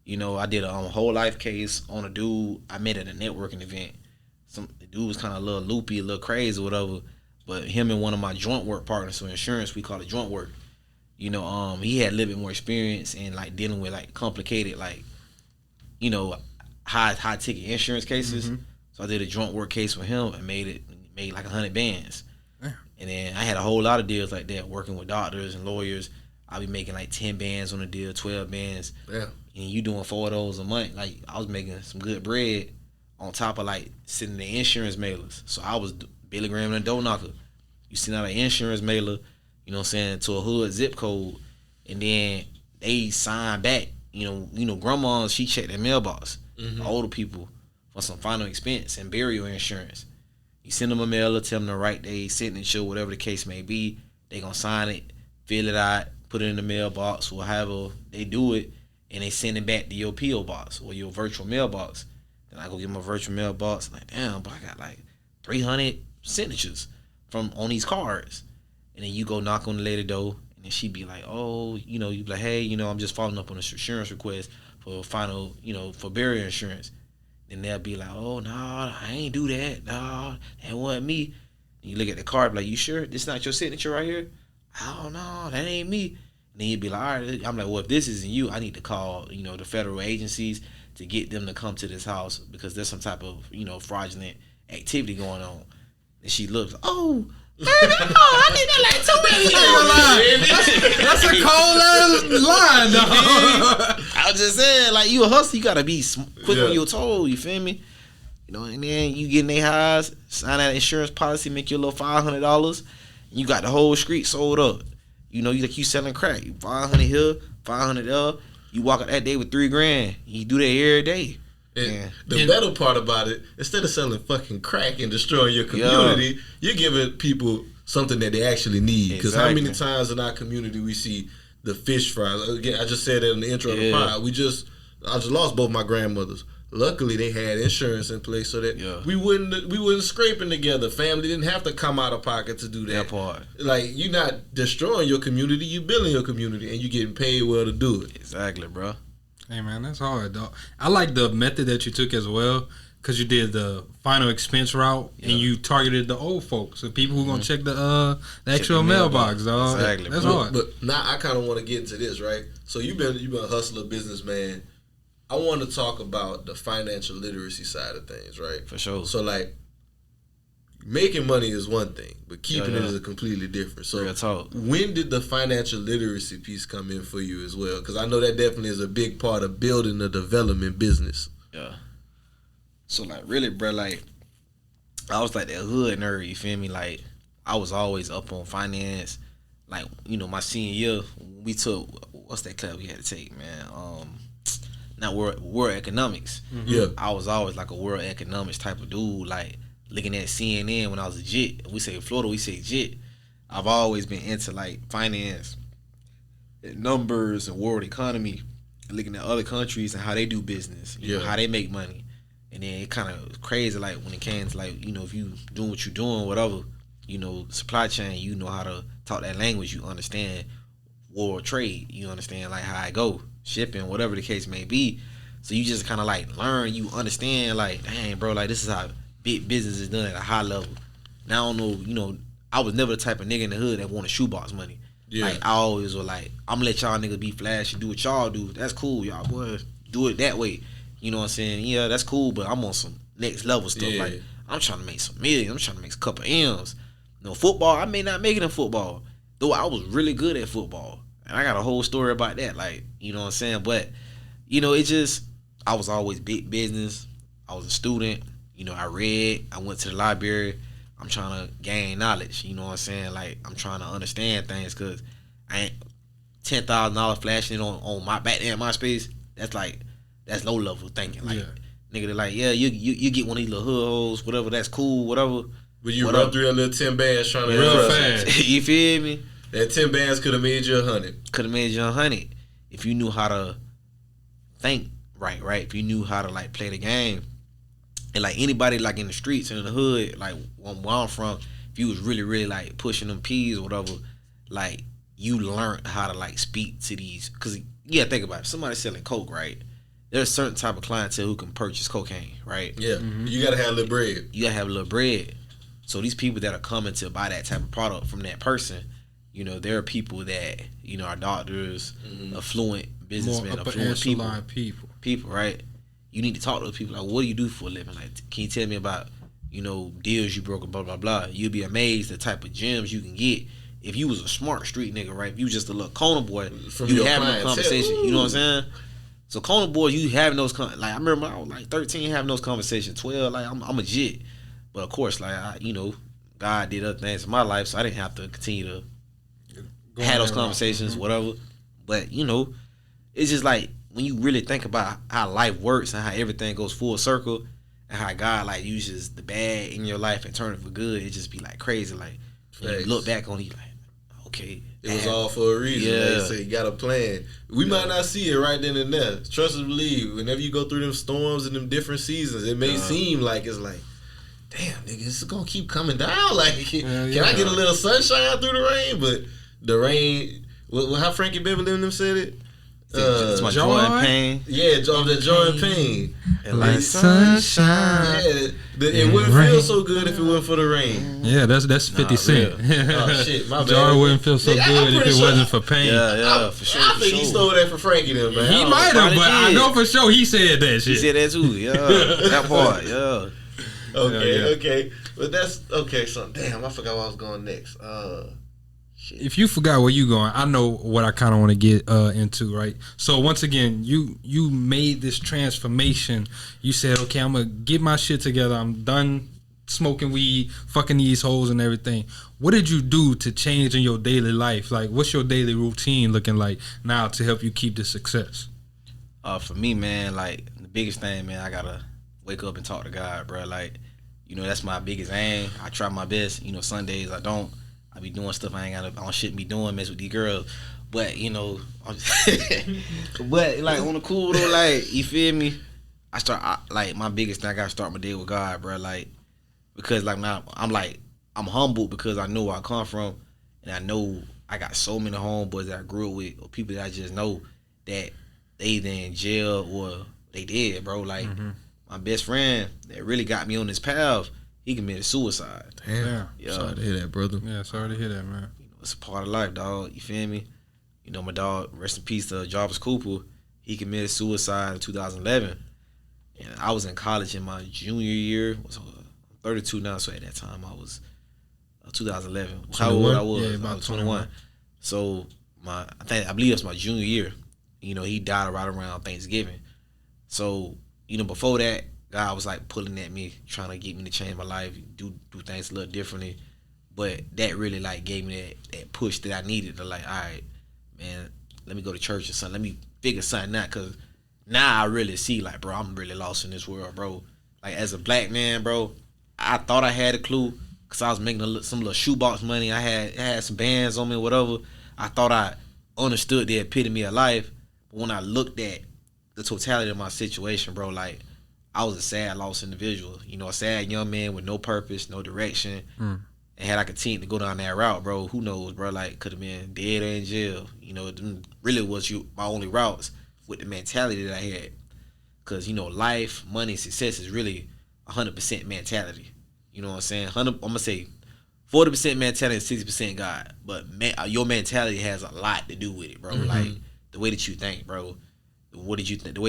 You know, I did a whole life case on a dude I met at a networking event. The dude was kind of a little loopy, a little crazy, or whatever. But him and one of my joint work partners, so insurance, we call it joint work. You know, he had a little bit more experience in like dealing with like complicated, like, you know, high ticket insurance cases. So I did a joint work case with him and made like 100 bands. And then I had a whole lot of deals like that, working with doctors and lawyers. I'll be making like 10 bands on a deal, 12 bands. Yeah. And you doing 4 of those a month. Like I was making some good bread on top of like sending the insurance mailers. So I was Billy Graham and a door knocker. You send out an insurance mailer, you know what I'm saying, to a hood zip code, and then they sign back. You know, grandmas, she checked their mailbox. Older people for some final expense and burial insurance. You send them a mailer, tell them to write their signature, whatever the case may be. They gonna sign it, fill it out, put it in the mailbox, or however they do it, and they send it back to your P.O. box or your virtual mailbox. Then I go get my virtual mailbox, like, damn, but I got like 300 signatures on these cards. And then you go knock on the lady door, and then she be like, oh, you know, you be like, hey, you know, I'm just following up on this insurance request for final, you know, for burial insurance. Then they'll be like, oh, no, I ain't do that. No, that wasn't me. And you look at the card, like, you sure this not your signature right here? Oh, no, that ain't me. And then you'd be like, all right. I'm like, well, if this isn't you, I need to call, you know, the federal agencies to get them to come to this house because there's some type of, you know, fraudulent activity going on. And she looks, oh, I need that like 2 million. That's a cold ass line, dog. I was just saying, like, you a hustler, you gotta be quick on your toe. You feel me? You know, and then you getting their highs, sign that insurance policy, make your little $500. You got the whole street sold up. You know, you selling crack. 500 here, 500 there. You walk out that day with $3,000. You do that every day. And the better part about it, instead of selling fucking crack and destroying your community, you're giving people something that they actually need. Because how many times in our community we see the fish fries? Again, I just said that in the intro of the pod. I just lost both my grandmothers. Luckily, they had insurance in place so that we wouldn't scraping together. Family didn't have to come out of pocket to do that. That part. Like, you're not destroying your community, you building your community, and you getting paid well to do it. Exactly, bro. Hey man, that's hard, dog. I like the method that you took as well, because you did the final expense route and you targeted the old folks, the people who gonna check the actual mailbox, dog. Exactly. That's hard. But now I kind of want to get into this, right? So you've been a hustler, businessman. I want to talk about the financial literacy side of things, right? For sure. So like, making money is one thing, but keeping it is a completely different. So real talk. When did the financial literacy piece come in for you as well? Because I know that definitely is a big part of building a development business. Yeah. So like really, bro, like I was like that hood nerd, you feel me? Like I was always up on finance, like, you know, my senior year, we took, what's that class we had to take, man? Not world economics. Yeah. I was always like a world economics type of dude, like looking at CNN when I was a JIT. We say Florida, we say JIT. I've always been into like finance, and numbers, and world economy, and looking at other countries and how they do business, you know, how they make money. And then it kind of crazy, like when it came to like, you know, if you doing what you're doing, whatever, you know, supply chain, you know how to talk that language, you understand world trade, you understand like how I go, shipping, whatever the case may be. So you just kind of like learn, you understand like, dang, bro, like this is how big business is done at a high level. Now I don't know, you know, I was never the type of nigga in the hood that wanted shoebox money. Yeah. Like I always was like, I'm gonna let y'all niggas be flashy, do what y'all do. That's cool, y'all boys. Do it that way. You know what I'm saying? Yeah, that's cool, but I'm on some next level stuff. Yeah. Like I'm trying to make some millions. I'm trying to make a couple M's. You know, football, I may not make it in football, though I was really good at football. And I got a whole story about that. Like, you know what I'm saying? But, you know, it just, I was always big business. I was a student. You know, I read. I went to the library. I'm trying to gain knowledge. You know what I'm saying? Like, I'm trying to understand things because I ain't $10,000 flashing it on my back end, MySpace. That's low level thinking. Like, nigga, they're like, yeah, you get one of these little hood hoes, whatever, that's cool, whatever. But you run through a little 10 bands trying to real fast. You feel me? That 10 bands could have made you 100. Could have made you 100 if you knew how to think right? If you knew how to like play the game. And like anybody like in the streets and in the hood, like where I'm from, if you was really, really like pushing them P's or whatever, like you learned how to like speak to these. Cause yeah, think about it. Somebody selling coke, right? There's a certain type of clientele who can purchase cocaine, right? Yeah, you gotta have a little bread. You gotta have a little bread. So these people that are coming to buy that type of product from that person, you know, there are people that, you know, are doctors, affluent businessmen, affluent people, right? You need to talk to those people. Like, what do you do for a living? Like, can you tell me about, you know, deals you broke, blah, blah, blah. You'll be amazed the type of gems you can get. If you was a smart street nigga, right? If you just a little corner boy, you having a conversation. You know what I'm saying? So corner boy, you having those, like, I remember I was like 13 having those conversations. 12, like, I'm a jit. But of course, like, you know, God did other things in my life, so I didn't have to continue to have those conversations, whatever. But, you know, it's just like, when you really think about how life works and how everything goes full circle and how God, like, uses the bad in your life and turn it for good, it just be, like, crazy. Like, when you look back on it, like, okay. It was all for a reason. Yeah. They say you got a plan. We might not see it right then and there. Trust and believe. Whenever you go through them storms and them different seasons, it may seem like it's like, damn, nigga, this is gonna keep coming down. Like, can I get a little sunshine through the rain? But the rain, how Frankie Beverly and them said it? It's my joy and pain. Yeah, the joy and pain. And like sunshine. Yeah, it wouldn't feel so good if it wasn't for the rain. Yeah, that's 50 Cent. Oh shit, my bad. Joy wouldn't feel so good if it wasn't for pain. Yeah, for sure. I think he stole that from Frankie then, man. He might have, but I know for sure he said that shit. He said that too, yeah. That part, yeah. Okay. But that's okay, so damn, I forgot where I was going next. If you forgot where you going, I know what I kind of want to get into, right? So once again, you made this transformation. You said, okay, I'm gonna get my shit together. I'm done smoking weed, fucking these hoes and everything. What did you do to change in your daily life? Like, what's your daily routine looking like now to help you keep the success? For me, man, like the biggest thing, man, I gotta wake up and talk to God, bro. Like, you know, that's my biggest aim. I try my best. You know, Sundays I don't. I be doing stuff I shouldn't be doing, mess with these girls. But, you know, but like on the cool though, like, you feel me? Like my biggest thing, I gotta start my day with God, bro. Like, because like now I'm humbled because I know where I come from, and I know I got so many homeboys that I grew up with, or people that I just know that they either in jail or they dead, bro. Like my best friend that really got me on this path, he committed suicide. Damn. Yeah. Sorry to hear that, brother. Yeah, sorry to hear that, man. You know, it's a part of life, dog. You feel me? You know, my dog, rest in peace to Jarvis Cooper, he committed suicide in 2011. And I was in college in my junior year. I was 32 now, so at that time I was 2011. How old I was? Yeah, about 21. So I believe that's my junior year. You know, he died right around Thanksgiving. So, you know, before that, God was like pulling at me, trying to get me to change my life, do things a little differently. But that really like gave me that push that I needed to like, all right, man, let me go to church or something. Let me figure something out, because now I really see like, bro, I'm really lost in this world, bro. Like as a black man, bro, I thought I had a clue because I was making some little shoebox money. I had some bands on me or whatever. I thought I understood the epitome of life. But when I looked at the totality of my situation, bro, like I was a sad, lost individual. You know, a sad young man with no purpose, no direction. And had I continued to go down that route, bro, who knows, bro, like could have been dead or in jail. You know, it really was my only routes with the mentality that I had. Because, you know, life, money, success is really 100% mentality. You know what I'm saying? I'm going to say 40% mentality and 60% God. But your mentality has a lot to do with it, bro. Like the way that you think, bro. The way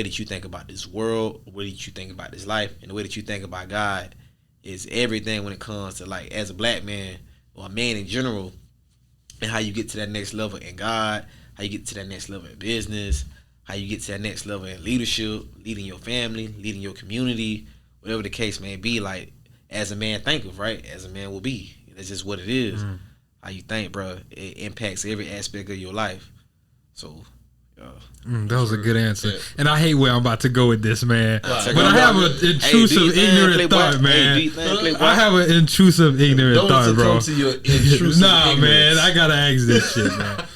that you think about this world, the way that you think about this life, and the way that you think about God is everything when it comes to like as a black man or a man in general, and how you get to that next level in God, how you get to that next level in business, how you get to that next level in leadership, leading your family, leading your community, whatever the case may be. Like as a man thinketh, right? As a man will be. That's just what it is. How you think, bro, it impacts every aspect of your life. So that was a good answer. Yeah. And I hate where I'm about to go with this, man. But I have an intrusive, ignorant thought, man. I have an intrusive, ignorant thought, bro. Nah, man, I gotta ask this shit, man.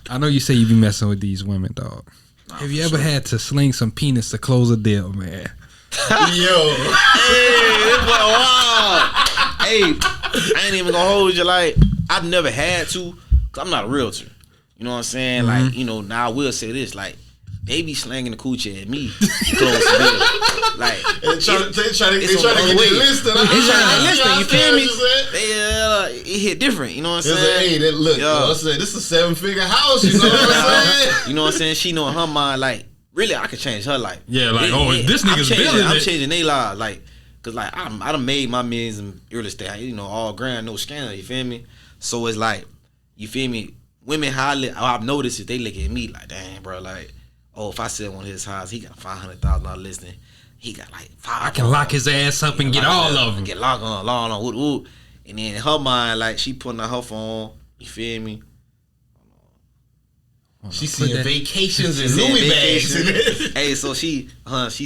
I know you say you be messing with these women, dog. Have you ever had to sling some penis to close a deal, man? Yo. Hey, this boy wild. Hey, I ain't even gonna hold you. Like, I've never had to, because I'm not a realtor. You know what I'm saying? Like, you know, now I will say this, like, they be slanging the coochie at me to close the deal. Like, they try to get me listed. They trying to listen, you feel me? It hit different, you know what I'm saying? Hey, look, you know what I'm saying? This is a 7-figure house, you know what I'm saying? You know what I'm saying? She know in her mind, like, really, I could change her life. Yeah, like, this nigga's building it. I'm changing their lives, like, cause like I done made my millions in early stage, you know, all grand, no scandal, you feel me? So it's like, you feel me? Women, I've noticed if they look at me like, dang, bro, like, if I sell one of his houses, he got $500,000 listing. He got like 5. I can lock his ass up and get all of them. Get locked on, whoop. And then in her mind, like, she putting on her phone, you feel me? She seeing vacations and Louis bags. Hey, so she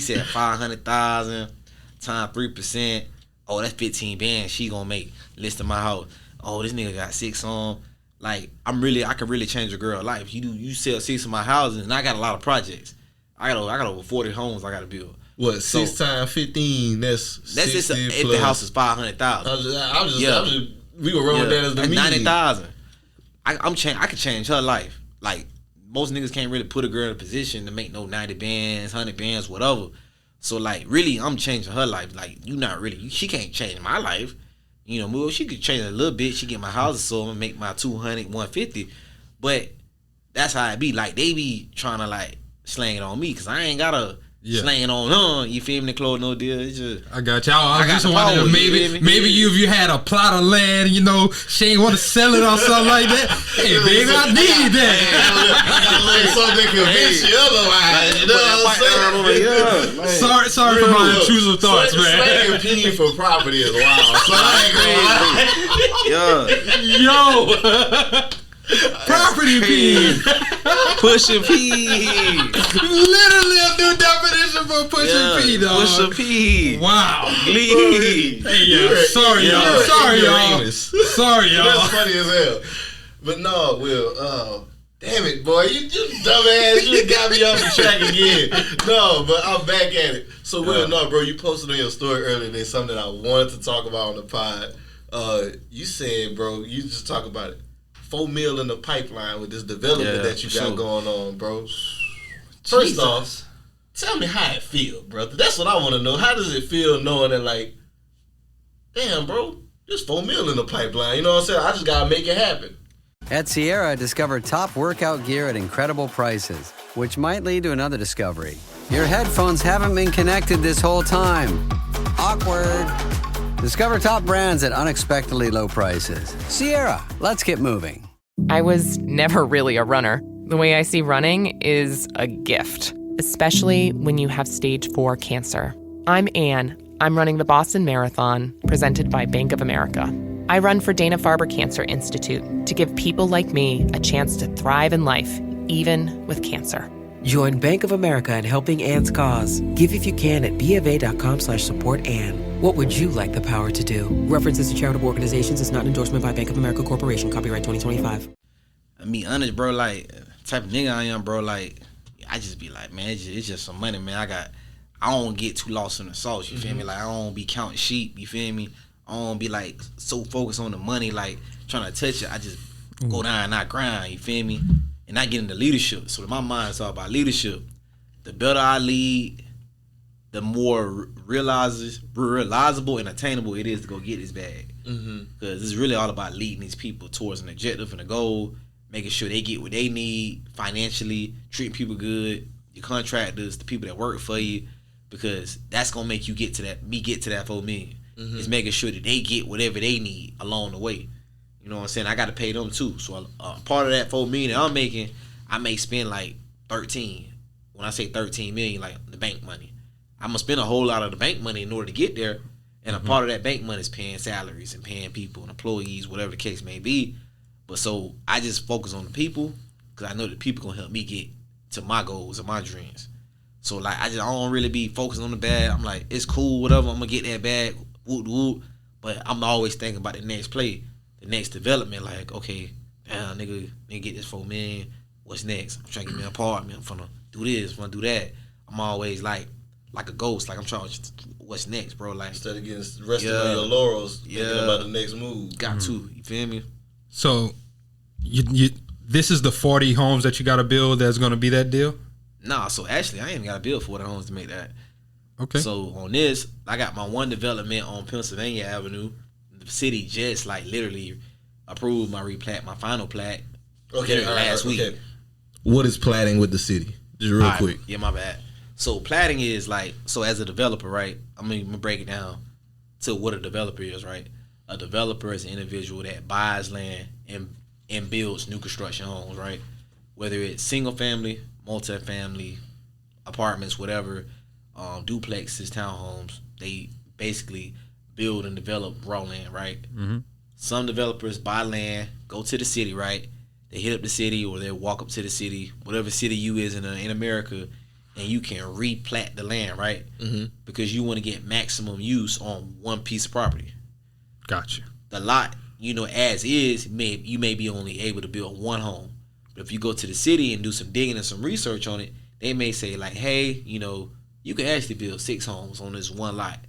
said 500,000 times 3%. Oh, that's 15 bands she gonna make listing my house. Oh, this nigga got 6 on. Like, I could really change a girl's life. You sell 6 of my houses, and I got a lot of projects. I got over 40 homes I gotta build. What, 6 times 15? That's just if the house is 500,000. We were rolling that as the median. 90,000. I could change her life. Like, most niggas can't really put a girl in a position to make no 90 bands, 100 bands, whatever. So like, really, I'm changing her life. Like, she can't change my life. You know, well, she could change it a little bit. She get my houses sold and make my 200, 150. But that's how it be. Like, they be trying to like slang it on me because I ain't gotta slang it on her. You feel me? To close no deal. It's just, I got y'all. I just wanted to maybe if you had a plot of land, you know, she ain't want to sell it or something like that. Hey, baby, I need that. I got a little something that convince you otherwise. You know what I'm saying? Sorry for my intrusive thoughts, man. Slanging opinion for property is wild. So I ain't gonna lie. Yo. Property P. Pushing P. Literally a new definition for pushing P, dog. Pushing P. Wow. Glee. Hey, Sorry, y'all. That's funny as hell. But no, Will, damn it, boy. You dumbass. You got me off the track again. No, but I'm back at it. So, Will, no, bro, you posted on your story earlier today something that I wanted to talk about on the pod. You said, bro, you just talk about it. $4 million in the pipeline with this development that you got going on, bro. First off, tell me how it feel, brother. That's what I want to know. How does it feel knowing that, like, damn, bro, there's $4 million in the pipeline. You know what I'm saying? I just gotta make it happen. At Sierra, discover top workout gear at incredible prices, which might lead to another discovery. Your headphones haven't been connected this whole time. Awkward. Discover top brands at unexpectedly low prices. Sierra, let's get moving. I was never really a runner. The way I see running is a gift, especially when you have stage 4 cancer. I'm Anne. I'm running the Boston Marathon, presented by Bank of America. I run for Dana-Farber Cancer Institute to give people like me a chance to thrive in life, even with cancer. Join Bank of America in helping Anne's cause. Give if you can at BofA.com/supportAnne. What would you like the power to do? References to charitable organizations is not an endorsement by Bank of America Corporation. Copyright 2025. I mean, honest, bro, like, type of nigga I am, bro, like, I just be like, man, it's just some money, man. I don't get too lost in the sauce, you feel me? Like, I don't be counting sheep, you feel me? I don't be, like, so focused on the money, like, trying to touch it. I just go down and I grind, you feel me? And I get into leadership. So my mind's all about leadership. The better I lead, the more realizable and attainable it is to go get this bag. Because it's really all about leading these people towards an objective and a goal, making sure they get what they need financially, treating people good, your contractors, the people that work for you, because that's gonna make you get to that $4 million. It's making sure that they get whatever they need along the way. You know what I'm saying? I got to pay them too. So part of that $4 million that I'm making, I may spend like 13. When I say 13 million, like the bank money, I'm gonna spend a whole lot of the bank money in order to get there. And a part of that bank money is paying salaries and paying people and employees, whatever the case may be. But so I just focus on the people because I know that people gonna help me get to my goals and my dreams. So like I don't really be focused on the bag. I'm like, it's cool, whatever. I'm gonna get that bag, whoop whoop. But I'm always thinking about the next play. The next development, like, okay, damn, nigga get this $4 million. What's next? I'm trying to get me an apartment. I'm finna do this, I'm finna do that. I'm always like a ghost. Like I'm trying to, what's next, bro? Like instead of getting resting on your laurels, thinking about the next move. Got to, you feel me? So, you this is the 40 homes that you got to build. That's gonna be that deal. Nah, so actually, I ain't got to build 40 homes to make that. Okay. So on this, I got my one development on Pennsylvania Avenue. The city just like literally approved my final plat. Last week. Okay. What is platting with the city? Just real quick. Yeah, my bad. So platting is like, so as a developer, right? I'm gonna break it down to what a developer is, right? A developer is an individual that buys land and builds new construction homes, right? Whether it's single family, multi-family, apartments, whatever, duplexes, townhomes, they basically build and develop raw land, right? Some developers buy land, go to the city, right? They hit up the city or they walk up to the city, whatever city you is in America, and you can replat the land, right? Because you want to get maximum use on one piece of property. Gotcha. The lot, as is, you may be only able to build one home. But if you go to the city and do some digging and some research on it, they may say like, hey, you can actually build 6 homes on this one lot.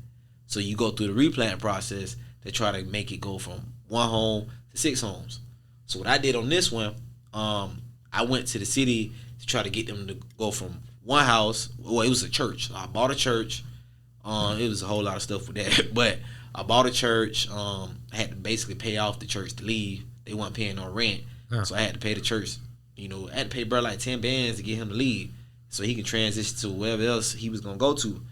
So you go through the replanting process to try to make it go from 1 home to 6 homes. So what I did on this one, I went to the city to try to get them to go from one house. Well, it was a church. I bought a church. It was a whole lot of stuff with that. But I bought a church. I had to basically pay off the church to leave. They weren't paying no rent. So I had to pay the church. I had to pay bro like 10 bands to get him to leave so he can transition to wherever else he was going to go to.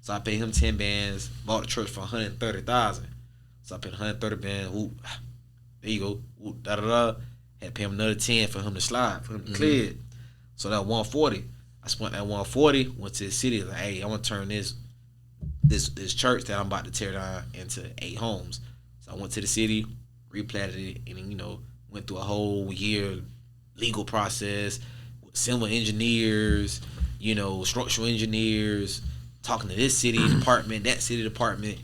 So I paid him 10 bands, bought the church for $130,000. So I paid 130 bands. Whoop, there you go. Whoop, da da da. Had to pay him another 10 for him to slide, for him to clear it. So that 140. I spent that 140. Went to the city. Like, hey, I want to turn this church that I'm about to tear down into 8 homes. So I went to the city, replatted it, and went through a whole year legal process with civil engineers, structural engineers, talking to this city department, that city department,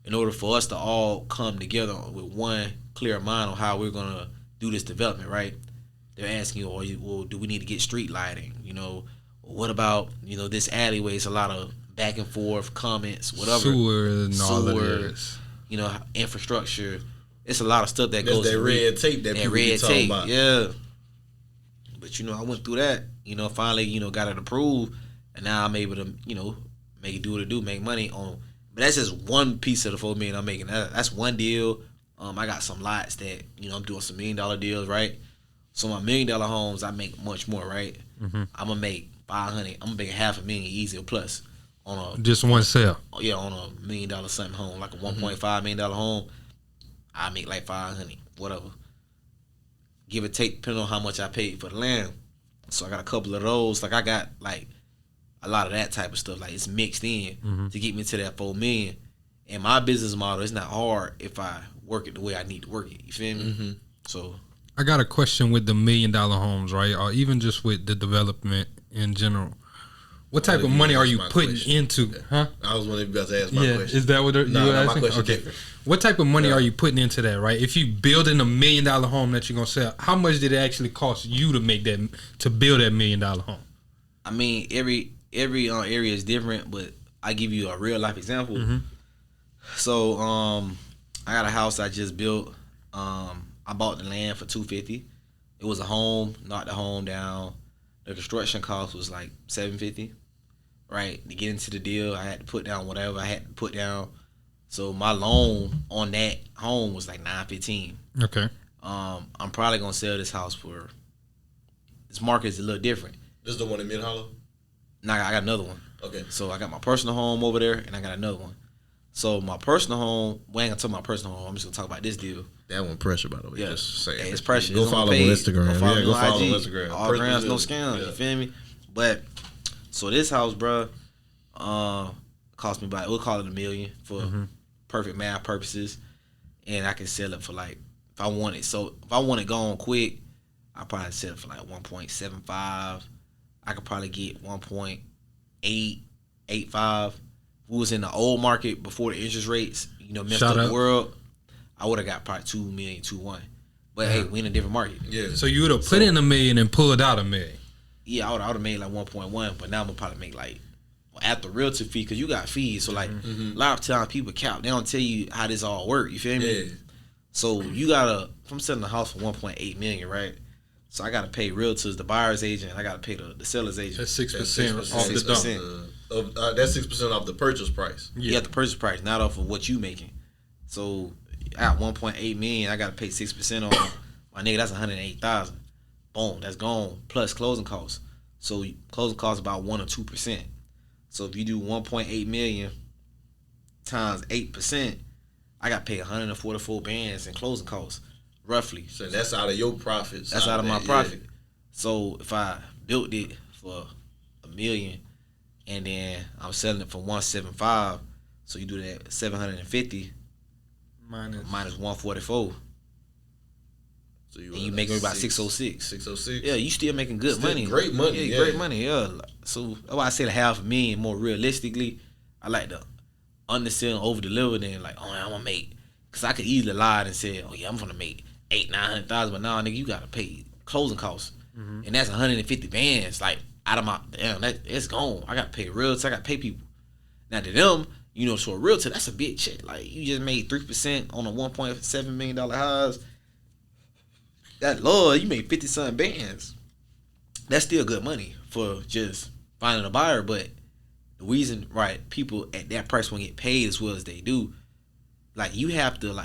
in order for us to all come together with one clear mind on how we're gonna do this development, right? They're asking you, well, do we need to get street lighting? What about, this alleyway? It's a lot of back and forth comments, whatever. Sewer and all of this. Infrastructure. It's a lot of stuff that goes. That red tape that people be talking about. Yeah. But I went through that. Finally, got it approved, and now I'm able to, make it do what it do, make money on. But that's just one piece of the $4 million I'm making. That's one deal. I got some lots that I'm doing some $1 million deals, right? So my $1 million homes, I make much more, right? I'm gonna make 500. I'm gonna make $500,000 easy or plus on just one sale. Yeah, on a $1 million something home, like a $1.5 million home. I make like 500, whatever. Give or take, depending on how much I paid for the land. So I got a couple of those. Like I got like a lot of that type of stuff. Like it's mixed in to get me to that $4 million. And my business model, it's not hard if I work it the way I need to work it. You feel me? Mm-hmm. So I got a question with the $1 million homes, right? Or even just with the development in general. What type of money are you putting into? Huh? I was wondering if you guys asked my question. Is that what you were asking? My question Okay. different. What type of money are you putting into that, right? If you building $1 million home that you're gonna sell, how much did it actually cost you to make that, to build that $1 million home? I mean, every area is different, but I give you a real life example. Mm-hmm. So I got a house I just built. I bought the land for $250. It was a home, knocked the home down. The construction cost was like $750. Right, to get into the deal, I had to put down whatever I had to put down. So my loan on that home was like $915. Okay. I'm probably gonna sell this house for. This market is a little different. This is the one in Mid Hollow? Now I got another one. Okay. So I got my personal home over there, and I got another one. So my personal home, we ain't gonna talk about my personal home. I'm just gonna talk about this deal. That one pressure, by the way. Yeah, Just saying. it's pressure. Go It's follow on him on page. Instagram. Go follow Go follow IG. on Instagram. All grams, no scams. Yeah. You feel me? But so this house, bro, cost me about, we'll call it $1 million for perfect math purposes, and I can sell it for like, if I want it. So if I want it gone quick, I probably sell it for like 1.75. I could probably get 1.885. If we was in the old market before the interest rates, messed up the world, I would have got probably 2 million, 2.1. But hey, we in a different market. Yeah. So you would have put in $1 million and pulled out $1 million. Yeah, I would have made like 1.1, but now I'm gonna probably make like, after realtor fee, because you got fees. So like a lot of times people cap, they don't tell you how this all work. You feel me? Yeah. So you gotta, if I'm selling a house for 1.8 million, right? So I gotta pay realtors, the buyer's agent, and I gotta pay the seller's agent. That's 6% off the dump. That's 6% off the purchase price. Yeah, the purchase price, not off of what you making. So at 1.8 million, I gotta pay 6% on my nigga. That's 108,000. Boom, that's gone. Plus closing costs. So closing costs about 1 or 2%. So if you do 1.8 million times 8%, I got to pay 144 bands in closing costs, roughly. So that's out of your profits. That's out of my profit. So if I built it for $1 million and then I'm selling it for 175, so you do that 750 minus 144. So you make me about 606. 606. Yeah, you still making good money. Great money. Yeah, great money. Yeah. So that's why I said $500,000 more realistically. I like to undersell and over deliver than like, oh, I'm gonna make. Cause I could easily lie and say, oh yeah, I'm gonna make 800,000-900,000, but now nigga, you gotta pay closing costs, and that's 150 bands. Like out of my damn, it's gone. I gotta pay realtor. I gotta pay people. Now to them, to a realtor, that's a big check. Like you just made 3% on a $1.7 million house. That Lord, you made 50-something bands. That's still good money for just finding a buyer. But the reason, right, people at that price won't get paid as well as they do. Like you have to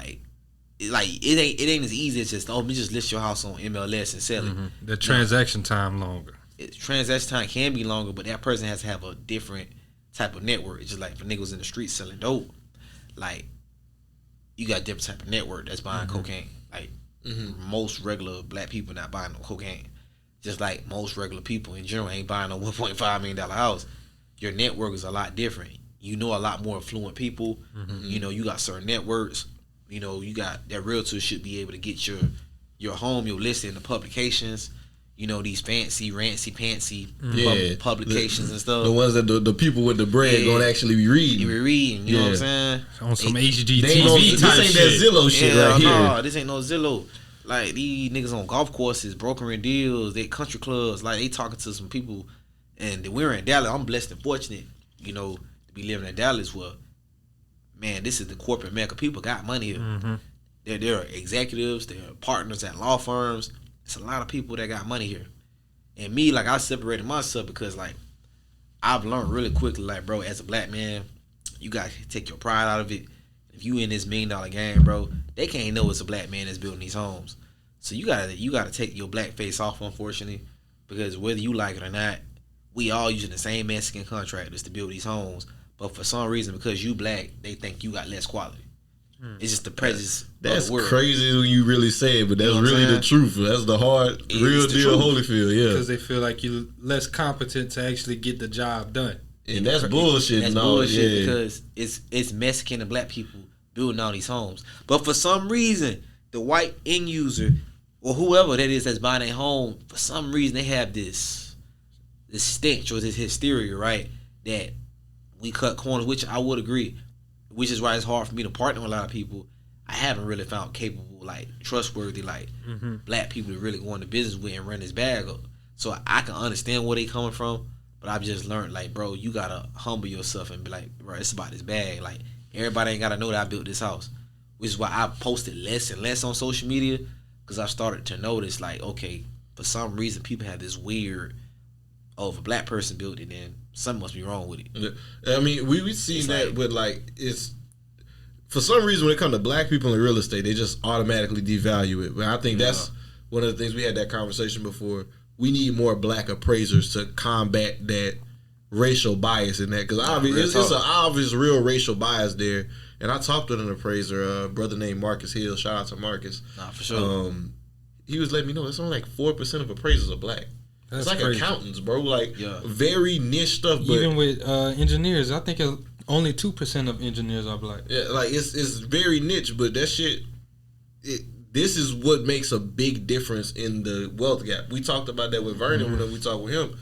it ain't as easy as just let me just list your house on MLS and sell it. The transaction time longer. Transaction time can be longer, but that person has to have a different type of network. It's just like if a nigga was in the street selling dope, like you got a different type of network that's buying cocaine. Like most regular black people not buying no cocaine. Just like most regular people in general ain't buying no $1.5 million house. Your network is a lot different. You know a lot more affluent people. You got certain networks. You got that realtor should be able to get your home, your listing, the publications. These fancy, rancy-pantsy publications and stuff. The ones that the people with the bread gonna actually be reading. You be reading, you know what I'm saying? On some HGTV This type ain't shit. that Zillow shit right here. No, this ain't no Zillow. Like these niggas on golf courses, brokering deals, they country clubs, like they talking to some people, and we're in Dallas. I'm blessed and fortunate, to be living in Dallas. Where, man, this is the corporate mecca. People got money here. They're executives, they're partners at law firms. It's a lot of people that got money here. And me, like I separated myself because like I've learned really quickly, like bro, as a black man, you gotta take your pride out of it. If you in this $1 million game, bro, they can't know it's a black man that's building these homes. So you gotta take your black face off, unfortunately, because whether you like it or not, we all using the same Mexican contractors to build these homes. But for some reason, because you black, they think you got less quality. It's just the prejudice. That's of the world. crazy when you really say it, but that's really the truth. That's the hard, real deal Holyfield, yeah. Because they feel like you're less competent to actually get the job done. And that's bullshit. That's bullshit because it's Mexican and black people building all these homes. But for some reason, the white end user or whoever that is that's buying a home, for some reason they have this stench or this hysteria, right? That we cut corners, which I would agree. Which is why it's hard for me to partner with a lot of people. I haven't really found capable, like trustworthy, like black people to really go into business with and run this bag up. So I can understand where they coming from, but I've just learned, like, bro, you gotta humble yourself and be like, bro, it's about this bag. Like, everybody ain't gotta know that I built this house. Which is why I posted less and less on social media, because I started to notice, like, okay, for some reason people have this weird, if a black person built it, then something must be wrong with it. I mean, we've seen that like, with, like, it's, for some reason when it comes to black people in real estate, they just automatically devalue it. But I think that's one of the things, we had that conversation before. We need more black appraisers to combat that racial bias in that, because it's an obvious real racial bias there. And I talked with an appraiser, a brother named Marcus Hill. Shout out to Marcus. Nah, for sure. He was letting me know it's only like 4% of appraisers are black. It's like crazy. Accountants, bro. Like very niche stuff. But even with engineers, I think only 2% of engineers are black. Yeah, like it's very niche, but that shit. This is what makes a big difference in the wealth gap. We talked about that with Vernon when we talked with him.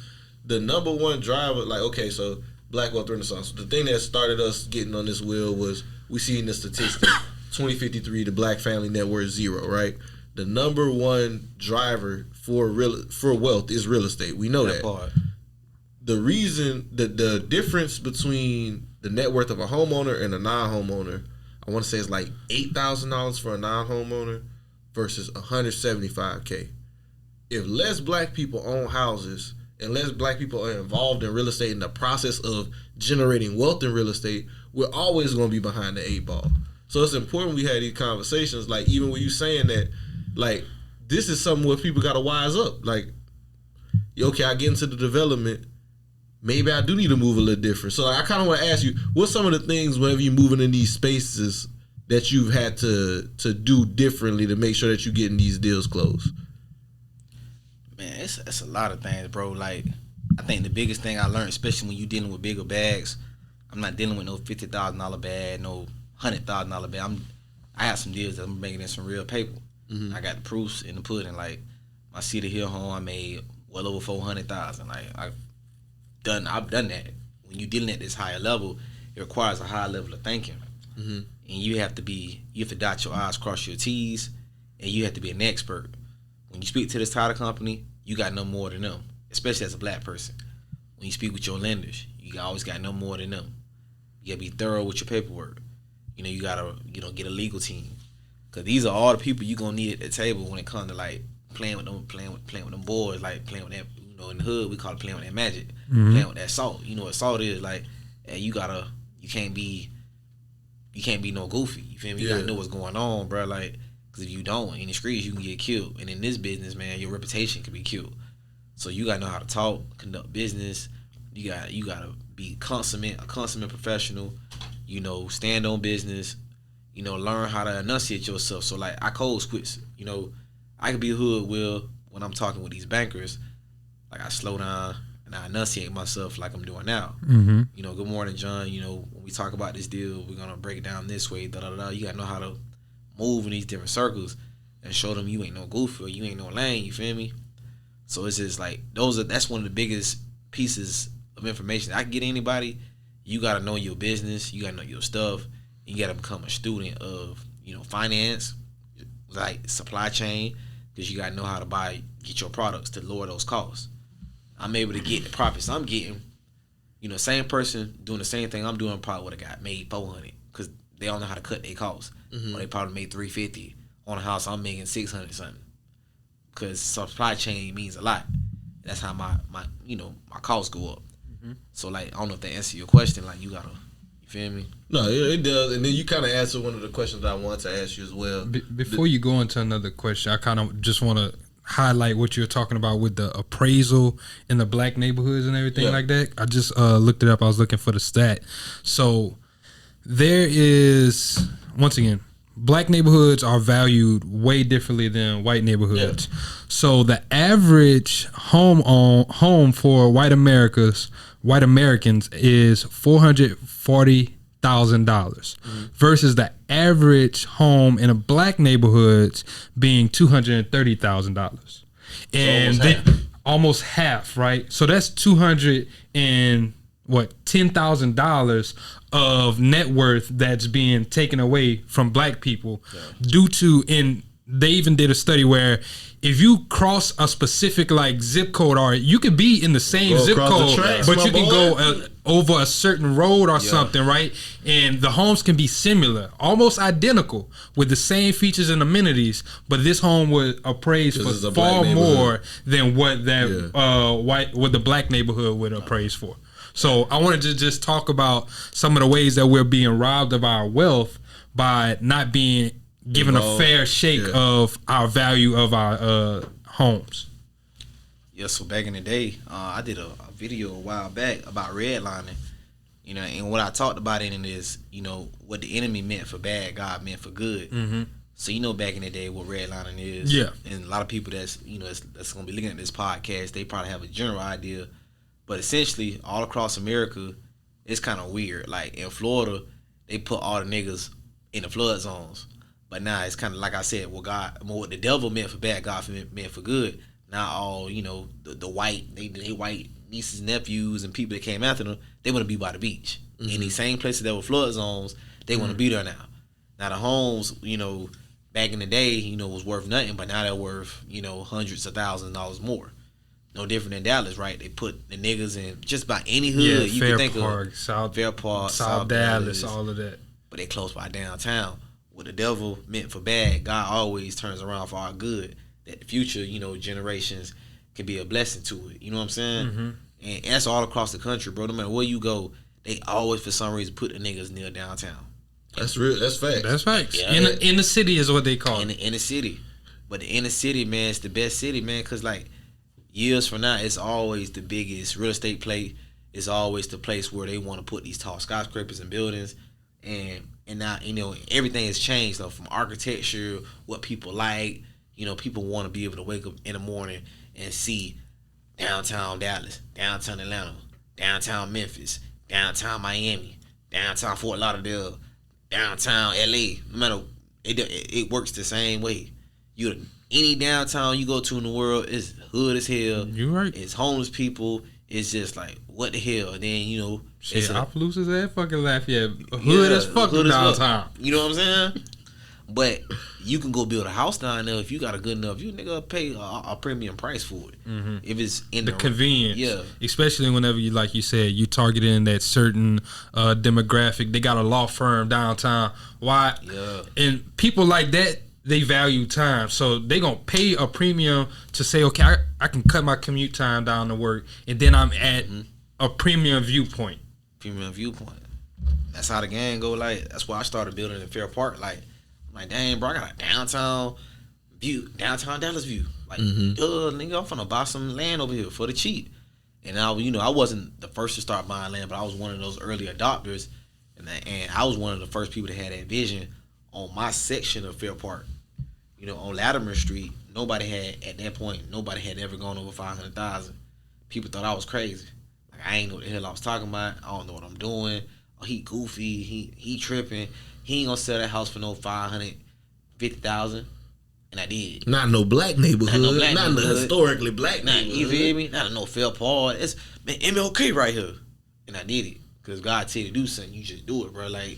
The number one driver, like, okay, so Black Wealth Renaissance. The thing that started us getting on this wheel was we seen the statistic, 2053, the black family net worth 0, right? The number one driver for wealth is real estate. We know that. Part. The reason, the difference between the net worth of a homeowner and a non-homeowner, I want to say it's like $8,000 for a non-homeowner versus $175K. If less black people own houses and less black people are involved in real estate in the process of generating wealth in real estate, we're always going to be behind the 8 ball. So it's important we have these conversations, like even when you saying that, like, this is something where people got to wise up. Like, okay, I get into the development, maybe I do need to move a little different. So I kind of want to ask you, what's some of the things whenever you're moving in these spaces that you've had to do differently to make sure that you're getting these deals closed? Man, it's a lot of things, bro. Like, I think the biggest thing I learned, especially when you're dealing with bigger bags, I'm not dealing with no $50,000 bag, no $100,000 bag. I have some deals that I'm making in some real paper. Mm-hmm. I got the proofs in the pudding. Like, my Cedar Hill home, I made well over $400,000. Like, I've done that. When you're dealing at this higher level, it requires a high level of thinking. Mm-hmm. And you have to dot your I's, cross your T's, and you have to be an expert. When you speak to this title company, you got no more than them, especially as a black person. When you speak with your lenders, you always got no more than them. You gotta be thorough with your paperwork. You gotta get a legal team, because these are all the people you gonna need at the table when it comes to, like, playing with them boys, like playing with that. In the hood we call it playing with that magic, playing with that salt. You know what salt is, like, and you can't be no goofy. You feel me? You gotta know what's going on, bro. Like, because if you don't, in the streets you can get killed, and in this business, man, your reputation can be killed. So you gotta know how to talk, conduct business. You gotta be a consummate professional. Stand on business. Learn how to enunciate yourself. So, like, I code switch. I could be a hood Will when I'm talking with these bankers. Like, I slow down and I enunciate myself like I'm doing now. Mm-hmm. Good morning, John. When we talk about this deal, we're gonna break it down this way. Da da da. You gotta know how to move in these different circles and show them you ain't no goofy or you ain't no lame. You feel me? So it's just like that's one of the biggest pieces of information I can get anybody. You gotta know your business. You gotta know your stuff. You gotta become a student of finance, like supply chain, because you gotta know how to get your products to lower those costs. I'm able to get the profits I'm getting. Same person doing the same thing I'm doing probably would have got made $400 because they don't know how to cut their costs. Mm-hmm. Or they probably made $350 on a house I'm making $600 something. Because supply chain means a lot. That's how my costs go up. Mm-hmm. So, like, I don't know if that answers your question. Like, you feel me? No, it does. And then you kind of answered one of the questions I wanted to ask you as well. Before you go into another question, I kind of just want to highlight what you're talking about with the appraisal in the black neighborhoods and everything like that. I just looked it up. I was looking for the stat. So there is, once again, black neighborhoods are valued way differently than white neighborhoods. Yeah. So the average home for white Americans white Americans is $440,000 versus the average home in a black neighborhoods being $230,000, and almost half, right? So that's $10,000 of net worth that's being taken away from black people due to, and they even did a study where if you cross a specific like zip code, or you could be in the same zip code, but you can go over a certain road or something, right? And the homes can be similar, almost identical, with the same features and amenities, but this home would appraise for far more than what that what the black neighborhood would appraise for. So I wanted to just talk about some of the ways that we're being robbed of our wealth by not being given a fair shake of our value of our homes. Yeah, so back in the day, I did a video a while back about redlining, you know, and what I talked about in it is, you know, what the enemy meant for bad, God meant for good. Mm-hmm. So you know, back in the day, what redlining is, and a lot of people that's that's gonna be looking at this podcast, they probably have a general idea, but essentially, all across America, it's kind of weird. Like in Florida, they put all the niggas in the flood zones. But now it's kind of like I said, what the devil meant for bad, God meant for good. Now all, you know, the white nieces, nephews, and people that came after them, they want to be by the beach. Mm-hmm. In these same places that were flood zones, they want to be there now. Now the homes, you know, back in the day, you know, was worth nothing, but now they're worth, you know, hundreds of thousands of dollars more. No different than Dallas, right? They put the niggas in just about any hood you can think of. Fair Park, South Dallas, all of that. But they close by downtown. What the devil meant for bad, God always turns around for our good. That the future, you know, generations can be a blessing to it. You know what I'm saying? Mm-hmm. And that's all across the country, bro. No matter where you go, they always, for some reason, put the niggas near downtown. That's real. That's facts. That's facts. Yeah. In the city is what they call it. In the city. But the inner city, man, it's the best city, man, because, like, years from now, it's always the biggest real estate play. It's always the place where they want to put these tall skyscrapers and buildings. And now, you know, everything has changed, though, from architecture, what people like. You know, people want to be able to wake up in the morning and see downtown Dallas, downtown Atlanta, downtown Memphis, downtown Miami, downtown Fort Lauderdale, downtown LA. No matter, it works the same way. Any downtown you go to in the world is hood as hell. You right. It's homeless people. It's just like, what the hell? And then, you know, shit, Opelousas at fucking Lafayette. Hood as fucking downtown. You know what I'm saying? But you can go build a house down there if you got a good enough. You nigga pay a premium price for it. Mm-hmm. If it's in the convenience. Yeah. Especially whenever you, like you said, you targeting that certain demographic. They got a law firm downtown. Why? Yeah. And people like that, they value time. So they gonna pay a premium to say, okay, I can cut my commute time down to work, and then I'm at a premium viewpoint. Premium viewpoint. That's how the gang go. Like, that's why I started building in Fair Park. Like, I'm like, dang, bro, I got a downtown downtown Dallas view. Like, nigga, I'm finna buy some land over here for the cheap. And I, you know, I wasn't the first to start buying land, but I was one of those early adopters, and I was one of the first people that had that vision on my section of Fair Park. You know, on Latimer Street, nobody had ever gone over 500,000. People thought I was crazy. Like, I ain't know what the hell I was talking about. I don't know what I'm doing. Oh, he goofy. He tripping. He ain't gonna sell that house for no 550,000. And I did. Not no black neighborhood. Not no historically black neighborhood. You feel me? Not no Fair Park. It's MLK right here. And I did it. Because God tell you to do something, you just do it, bro. Like,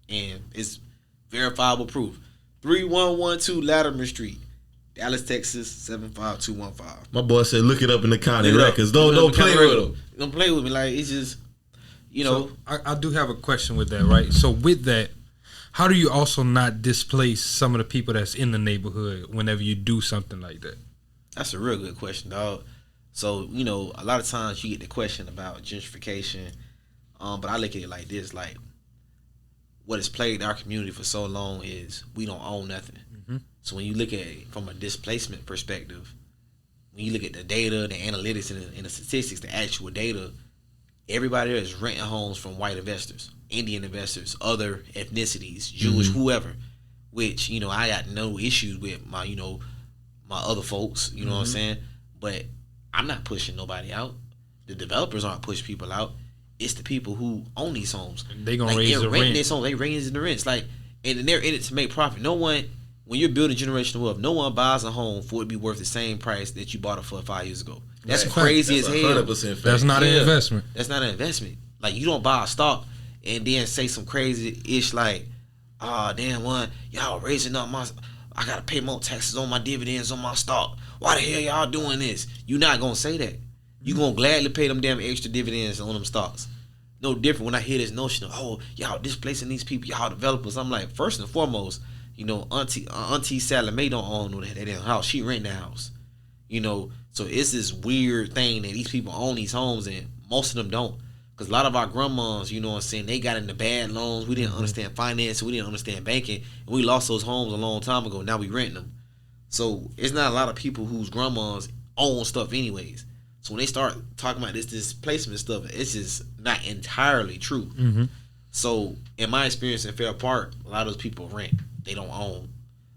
and it's verifiable proof. 3112 Latimer Street, Dallas, Texas 75215. My boy said, look it up in the county records. Don't play with them. Don't play with me. Like, it's just, you know. So I do have a question with that, right? So with that, how do you also not displace some of the people that's in the neighborhood whenever you do something like that? That's a real good question, dog. So, you know, a lot of times you get the question about gentrification, but I look at it like this, like, what has plagued our community for so long is we don't own nothing. Mm-hmm. So when you look at it from a displacement perspective, when you look at the data, the analytics, and the statistics, the actual data, everybody there is renting homes from white investors, Indian investors, other ethnicities, Jewish, whoever, which, you know, I got no issues with my, you know, my other folks, you know what I'm saying? But I'm not pushing nobody out. The developers aren't pushing people out. It's the people who own these homes. They gonna raise the rent. This home, they raising the rents. Like, and they're in it to make profit. No one, when you're building generational wealth, no one buys a home for it to be worth the same price that you bought it for 5 years ago. That's crazy as hell. That's not an investment. That's not an investment. Like, you don't buy a stock and then say some crazy ish like, "Ah, damn, one y'all raising up my, I gotta pay more taxes on my dividends on my stock. Why the hell y'all doing this?" You're not gonna say that. You gonna gladly pay them damn extra dividends on them stocks. No different when I hear this notion of, oh, y'all displacing these people, y'all developers. I'm like, first and foremost, you know, Auntie Sally Mae don't own that damn house. She rent the house. You know, so it's this weird thing that these people own these homes and most of them don't. Because a lot of our grandmas, you know what I'm saying, they got into bad loans. We didn't understand finance. We didn't understand banking. And we lost those homes a long time ago. Now we renting them. So it's not a lot of people whose grandmas own stuff anyways. So when they start talking about this displacement stuff, it's just not entirely true. Mm-hmm. So in my experience in Fair Park, a lot of those people rent. They don't own.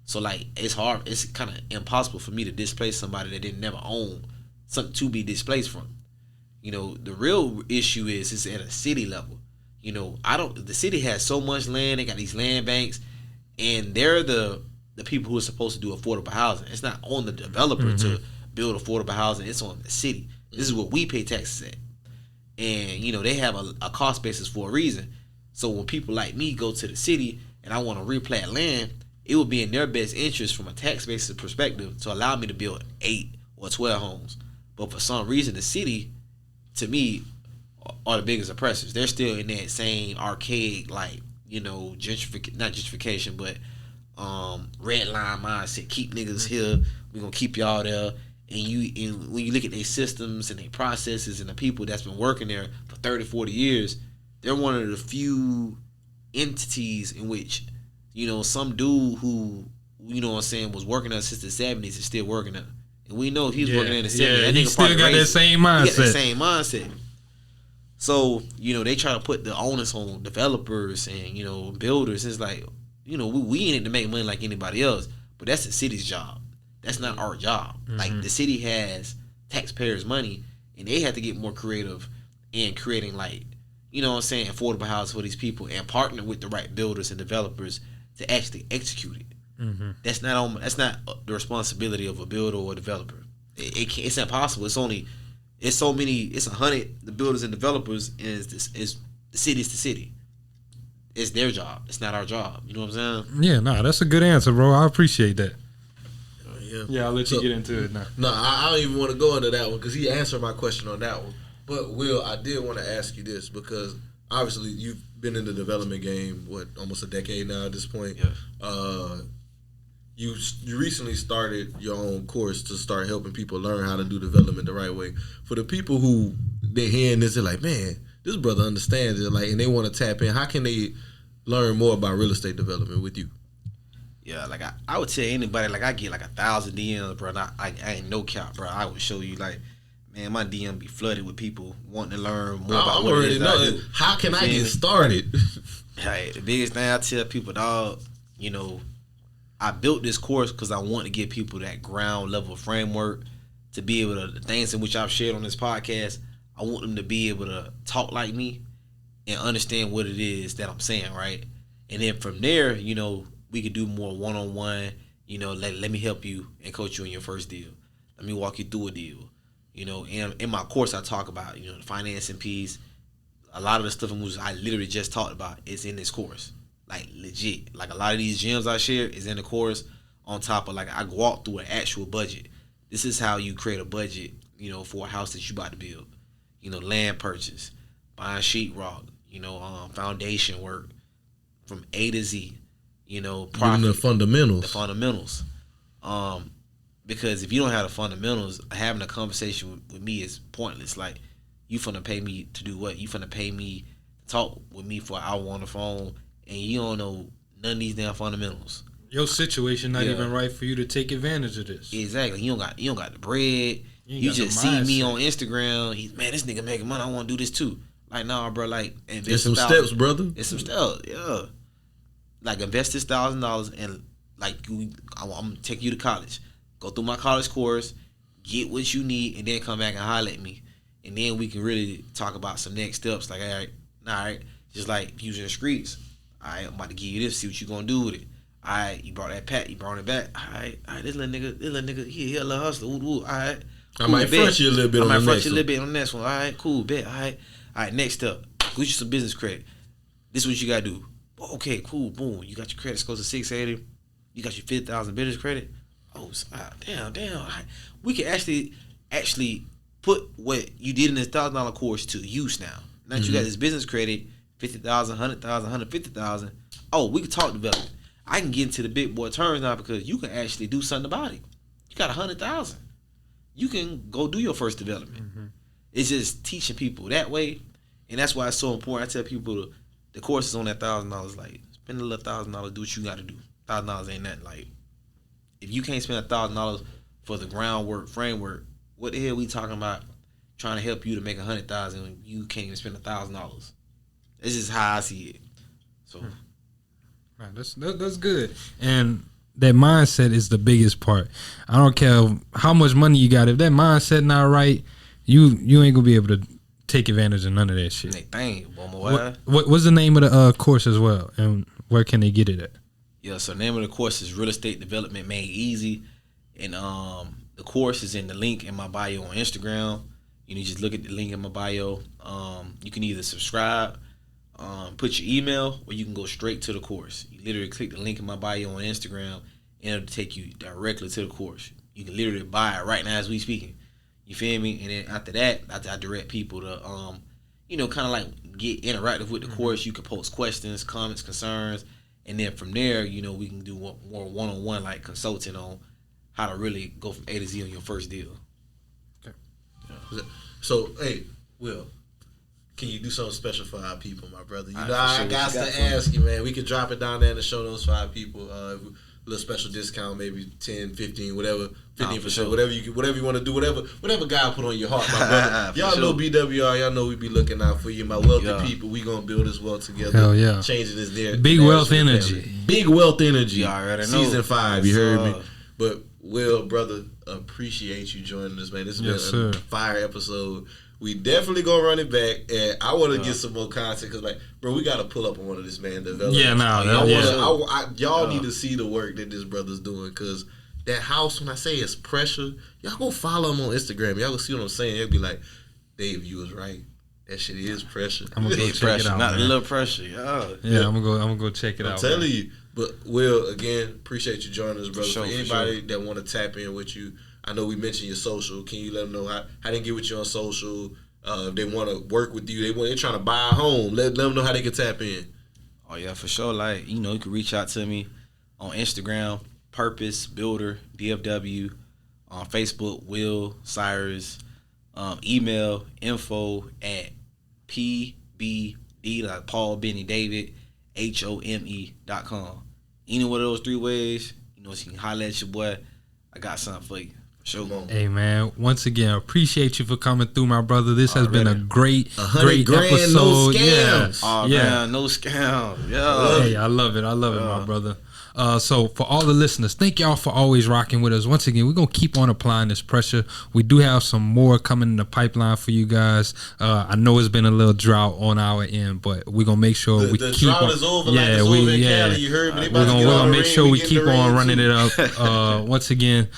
So like it's hard. It's kind of impossible for me to displace somebody that didn't never own something to be displaced from. You know, the real issue is it's at a city level. You know, the city has so much land. They got these land banks, and they're the people who are supposed to do affordable housing. It's not on the developer to build affordable housing. It's on the city. This is what we pay taxes at. And, you know, they have a cost basis for a reason. So when people like me go to the city and I want to replat land, it would be in their best interest from a tax basis perspective to allow me to build 8 or 12 homes. But for some reason, the city, to me, are the biggest oppressors. They're still in that same archaic, like, you know, not gentrification, but red line mindset. Keep niggas here. We're going to keep y'all there. And when you look at their systems and their processes and the people that's been working there for 30, 40 years, they're one of the few entities in which, you know, some dude who, you know what I'm saying, was working there since the 70s is still working there. And we know if he's working there in the 70s, that he nigga still got that same mindset. He got that same mindset. So, you know, they try to put the onus on developers and, you know, builders. It's like, you know, we in it to make money like anybody else, but that's the city's job. That's not our job. Like, the city has taxpayers' money, and they have to get more creative in creating, like, you know what I'm saying, affordable houses for these people and partner with the right builders and developers to actually execute it. That's not the responsibility of a builder or a developer. It's impossible. It's 100 the builders and developers, and it's the city's the city. It's their job. It's not our job. You know what I'm saying? Yeah, that's a good answer, bro. I appreciate that. Yeah, I'll let you get into it now. No, I don't even want to go into that one because he answered my question on that one. But Will, I did want to ask you this because obviously you've been in the development game, almost a decade now at this point. Yeah. You recently started your own course to start helping people learn how to do development the right way. For the people who they're hearing this, they're like, man, this brother understands it, like, and they want to tap in. How can they learn more about real estate development with you? Yeah, like I would tell anybody, like I get like 1,000 DMs, bro. And I ain't no cap, bro. I would show you, like, man, my DM be flooded with people wanting to learn more about what it is that I do. How can I get started? Hey, the biggest thing I tell people, dog, you know, I built this course because I want to give people that ground level framework to be able to, the things in which I've shared on this podcast, I want them to be able to talk like me and understand what it is that I'm saying, right? And then from there, you know, we could do more one-on-one, you know, let me help you and coach you in your first deal. Let me walk you through a deal. You know, and in my course I talk about, you know, the financing piece. A lot of the stuff I literally just talked about is in this course. Like, legit. Like, a lot of these gems I share is in the course on top of, like, I walk through an actual budget. This is how you create a budget, you know, for a house that you about to build. You know, land purchase, buying sheetrock, you know, foundation work from A to Z. You know, profit, the fundamentals. The fundamentals. Because if you don't have the fundamentals, having a conversation with me is pointless. Like, you finna pay me to do what? You finna pay me to talk with me for an hour on the phone, and you don't know none of these damn fundamentals. Your situation not even right for you to take advantage of this. Exactly. You don't got the bread. You just see me on Instagram. Man, this nigga making money. I want to do this too. Like, nah, bro. Like, there's some steps, brother. It's some steps. Yeah. Like, invest this $1,000 and, like, I'm gonna take you to college. Go through my college course, get what you need, and then come back and holler at me. and then we can really talk about some next steps. Like, all right, just like using the streets. All right, I'm about to give you this. See what you gonna do with it. All right, you brought that pack. You brought it back. All right, this little nigga, he a little hustler. All right, cool, I might front you a little bit. On the next one. All right, cool, bet. All right, next up, get you some business credit. This is what you gotta do. Okay, cool, boom. You got your credit scores to 680. You got your 50,000 business credit. Oh, damn. All right. We can actually put what you did in this $1,000 course to use now. Now that you got this business credit, 50,000, 100,000, 150,000. Oh, we can talk development. I can get into the big boy terms now because you can actually do something about it. You got 100,000. You can go do your first development. It's just teaching people that way, and that's why it's so important. I tell people the course is on that $1,000. Like, spend a little $1,000, do what you got to do. $1,000 ain't nothing. Like, if you can't spend $1,000 for the groundwork, framework, what the hell we talking about? Trying to help you to make 100,000 when you can't even spend $1,000. This is how I see it. So, right, that's good. And that mindset is the biggest part. I don't care how much money you got. If that mindset not right, you ain't gonna be able to take advantage of none of that shit. What's the name of the course as well, and where can they get it at? Yeah, so the name of the course is Real Estate Development Made Easy, and the course is in the link in my bio on Instagram. You need to just look at the link in my bio. You can either subscribe, put your email, or you can go straight to the course. You literally click the link in my bio on Instagram, and it'll take you directly to the course. You can literally buy it right now as we speaking. You feel me? And then after that, I direct people to, kind of like get interactive with the course. You can post questions, comments, concerns, and then from there, we can do more one-on-one like consulting on how to really go from A to Z on your first deal. Okay. Yeah. So, hey, Will, can you do something special for our people, my brother? I got to ask you, man. We could drop it down there in the show notes for our people. A little special discount, maybe 10, 15, whatever, 15%, whatever you want to do, whatever God put on your heart, my brother. Y'all know BWR, y'all know we be looking out for you, my wealthy people. We gonna build this world together. Hell yeah. Changing this there. Big wealth energy. Family. Big wealth energy. You already know. Season 5, you heard me. But Will, brother, appreciate you joining us, man. This has been a fire episode. We definitely gonna run it back, and I want to get some more content because, like, bro, we gotta pull up on one of this man development. Yeah, y'all need to see the work that this brother's doing because that house, when I say it's pressure, y'all go follow him on Instagram. Y'all go see what I'm saying. They'll be like, Dave, you was right. That shit is pressure. I'm gonna go check it out. Not a little pressure. Yeah, I'm gonna go check it out. I'm telling you. But Will, again, appreciate you joining us, brother. For anybody that want to tap in with you, I know we mentioned your social. Can you let them know how they can get with you on social? If they want to work with you, they're trying to buy a home. Let them know how they can tap in. Oh yeah, for sure. Like, you can reach out to me on Instagram, Purpose Builder BFW, on Facebook, Will Cyrus, email info@pbd like Paul Benny David HOME.com. Any one of those 3 ways, so you can holler at your boy. I got something for you. Sure. Hey man, once again, appreciate you for coming through, my brother. This has been a great episode. No scams. Man, no scams. Yeah. Hey, I love it, my brother. So for all the listeners, thank y'all for always rocking with us. Once again, we're going to keep on applying this pressure. We do have some more coming in the pipeline for you guys. I know it's been a little drought on our end, but we're going to make sure we keep drought on. Is over like it's over in Cali. You heard me? We're going to make sure we keep on running it up. Once again,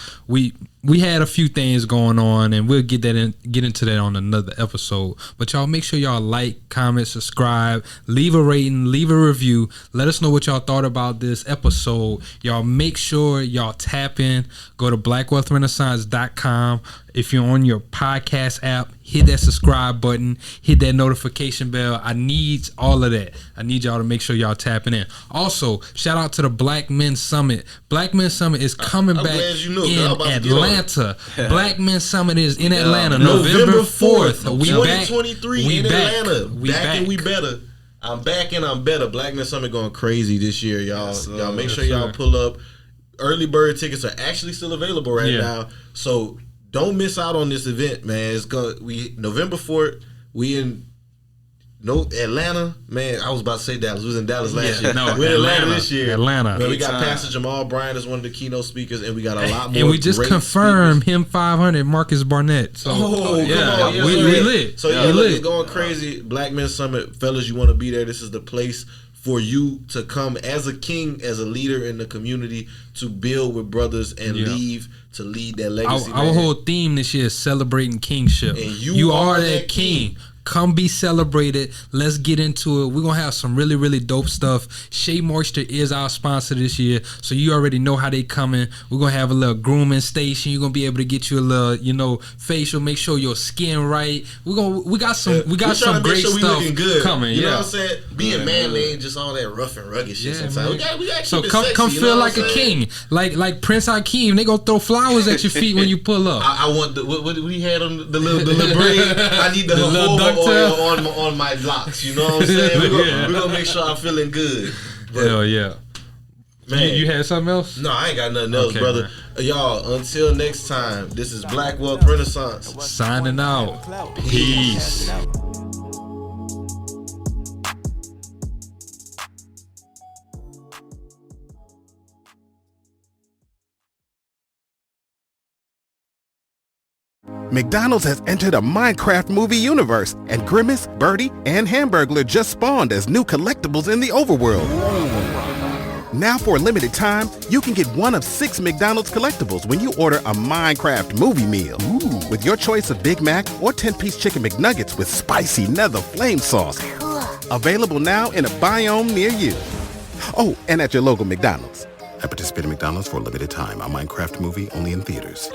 we had a few things going on, and we'll get into that on another episode. But y'all make sure y'all like, comment, subscribe, leave a rating, leave a review. Let us know what y'all thought about this episode. Y'all make sure y'all tap in. Go to blackwealthrenaissance.com. If you're on your podcast app, hit that subscribe button, hit that notification bell. I need all of that. I need y'all to make sure y'all tapping in. Also, shout out to the Black Men Summit. Black Men Summit is coming back in Atlanta. Black Men Summit is in Atlanta, November 4th. 2023 in Atlanta. We better. I'm back and I'm better. Black Men Summit going crazy this year, y'all. Yes, y'all make sure y'all pull up. Early bird tickets are actually still available right now. So don't miss out on this event, man. It's November 4th. We in No, Atlanta, man. I was about to say Dallas. We was in Dallas last year. No, we're in Atlanta this year. Atlanta. Man, we got Pastor Jamal Bryant as one of the keynote speakers, and we got a lot more. And we just confirmed him 500, Marcus Barnett. So, come on. Yes, we lit. So look, it's going crazy. Black Men Summit, fellas, you want to be there? This is the place for you to come as a king, as a leader in the community, to build with brothers and lead that legacy. Our whole theme this year is celebrating kingship. And you are that king. Come be celebrated. Let's get into it. We're going to have some really, really dope stuff. Shea Moisture is our sponsor this year, so you already know how they coming. We're going to have a little grooming station. You're going to be able to get you a little, facial, make sure your skin right. We got some great stuff coming. You know what I'm saying? Being man ain't just all that rough and rugged shit sometimes. We got to so keep it come sexy, come feel like a king. Like Prince Hakeem. They going to throw flowers at your feet when you pull up. I want what he had on the little braid. I need the jojoba oil on my locks. You know what I'm saying? We're gonna make sure I'm feeling good. But, hell yeah. Man, you had something else? No, I ain't got nothing else, brother. Man. Y'all, until next time, this is Black Wealth Renaissance. Signing out. Peace. McDonald's has entered a Minecraft movie universe, and Grimace, Birdie, and Hamburglar just spawned as new collectibles in the overworld. Now for a limited time, you can get one of 6 McDonald's collectibles when you order a Minecraft movie meal. With your choice of Big Mac or 10-piece chicken McNuggets with spicy nether flame sauce. Available now in a biome near you. Oh, and at your local McDonald's. At participating McDonald's for a limited time. A Minecraft movie only in theaters.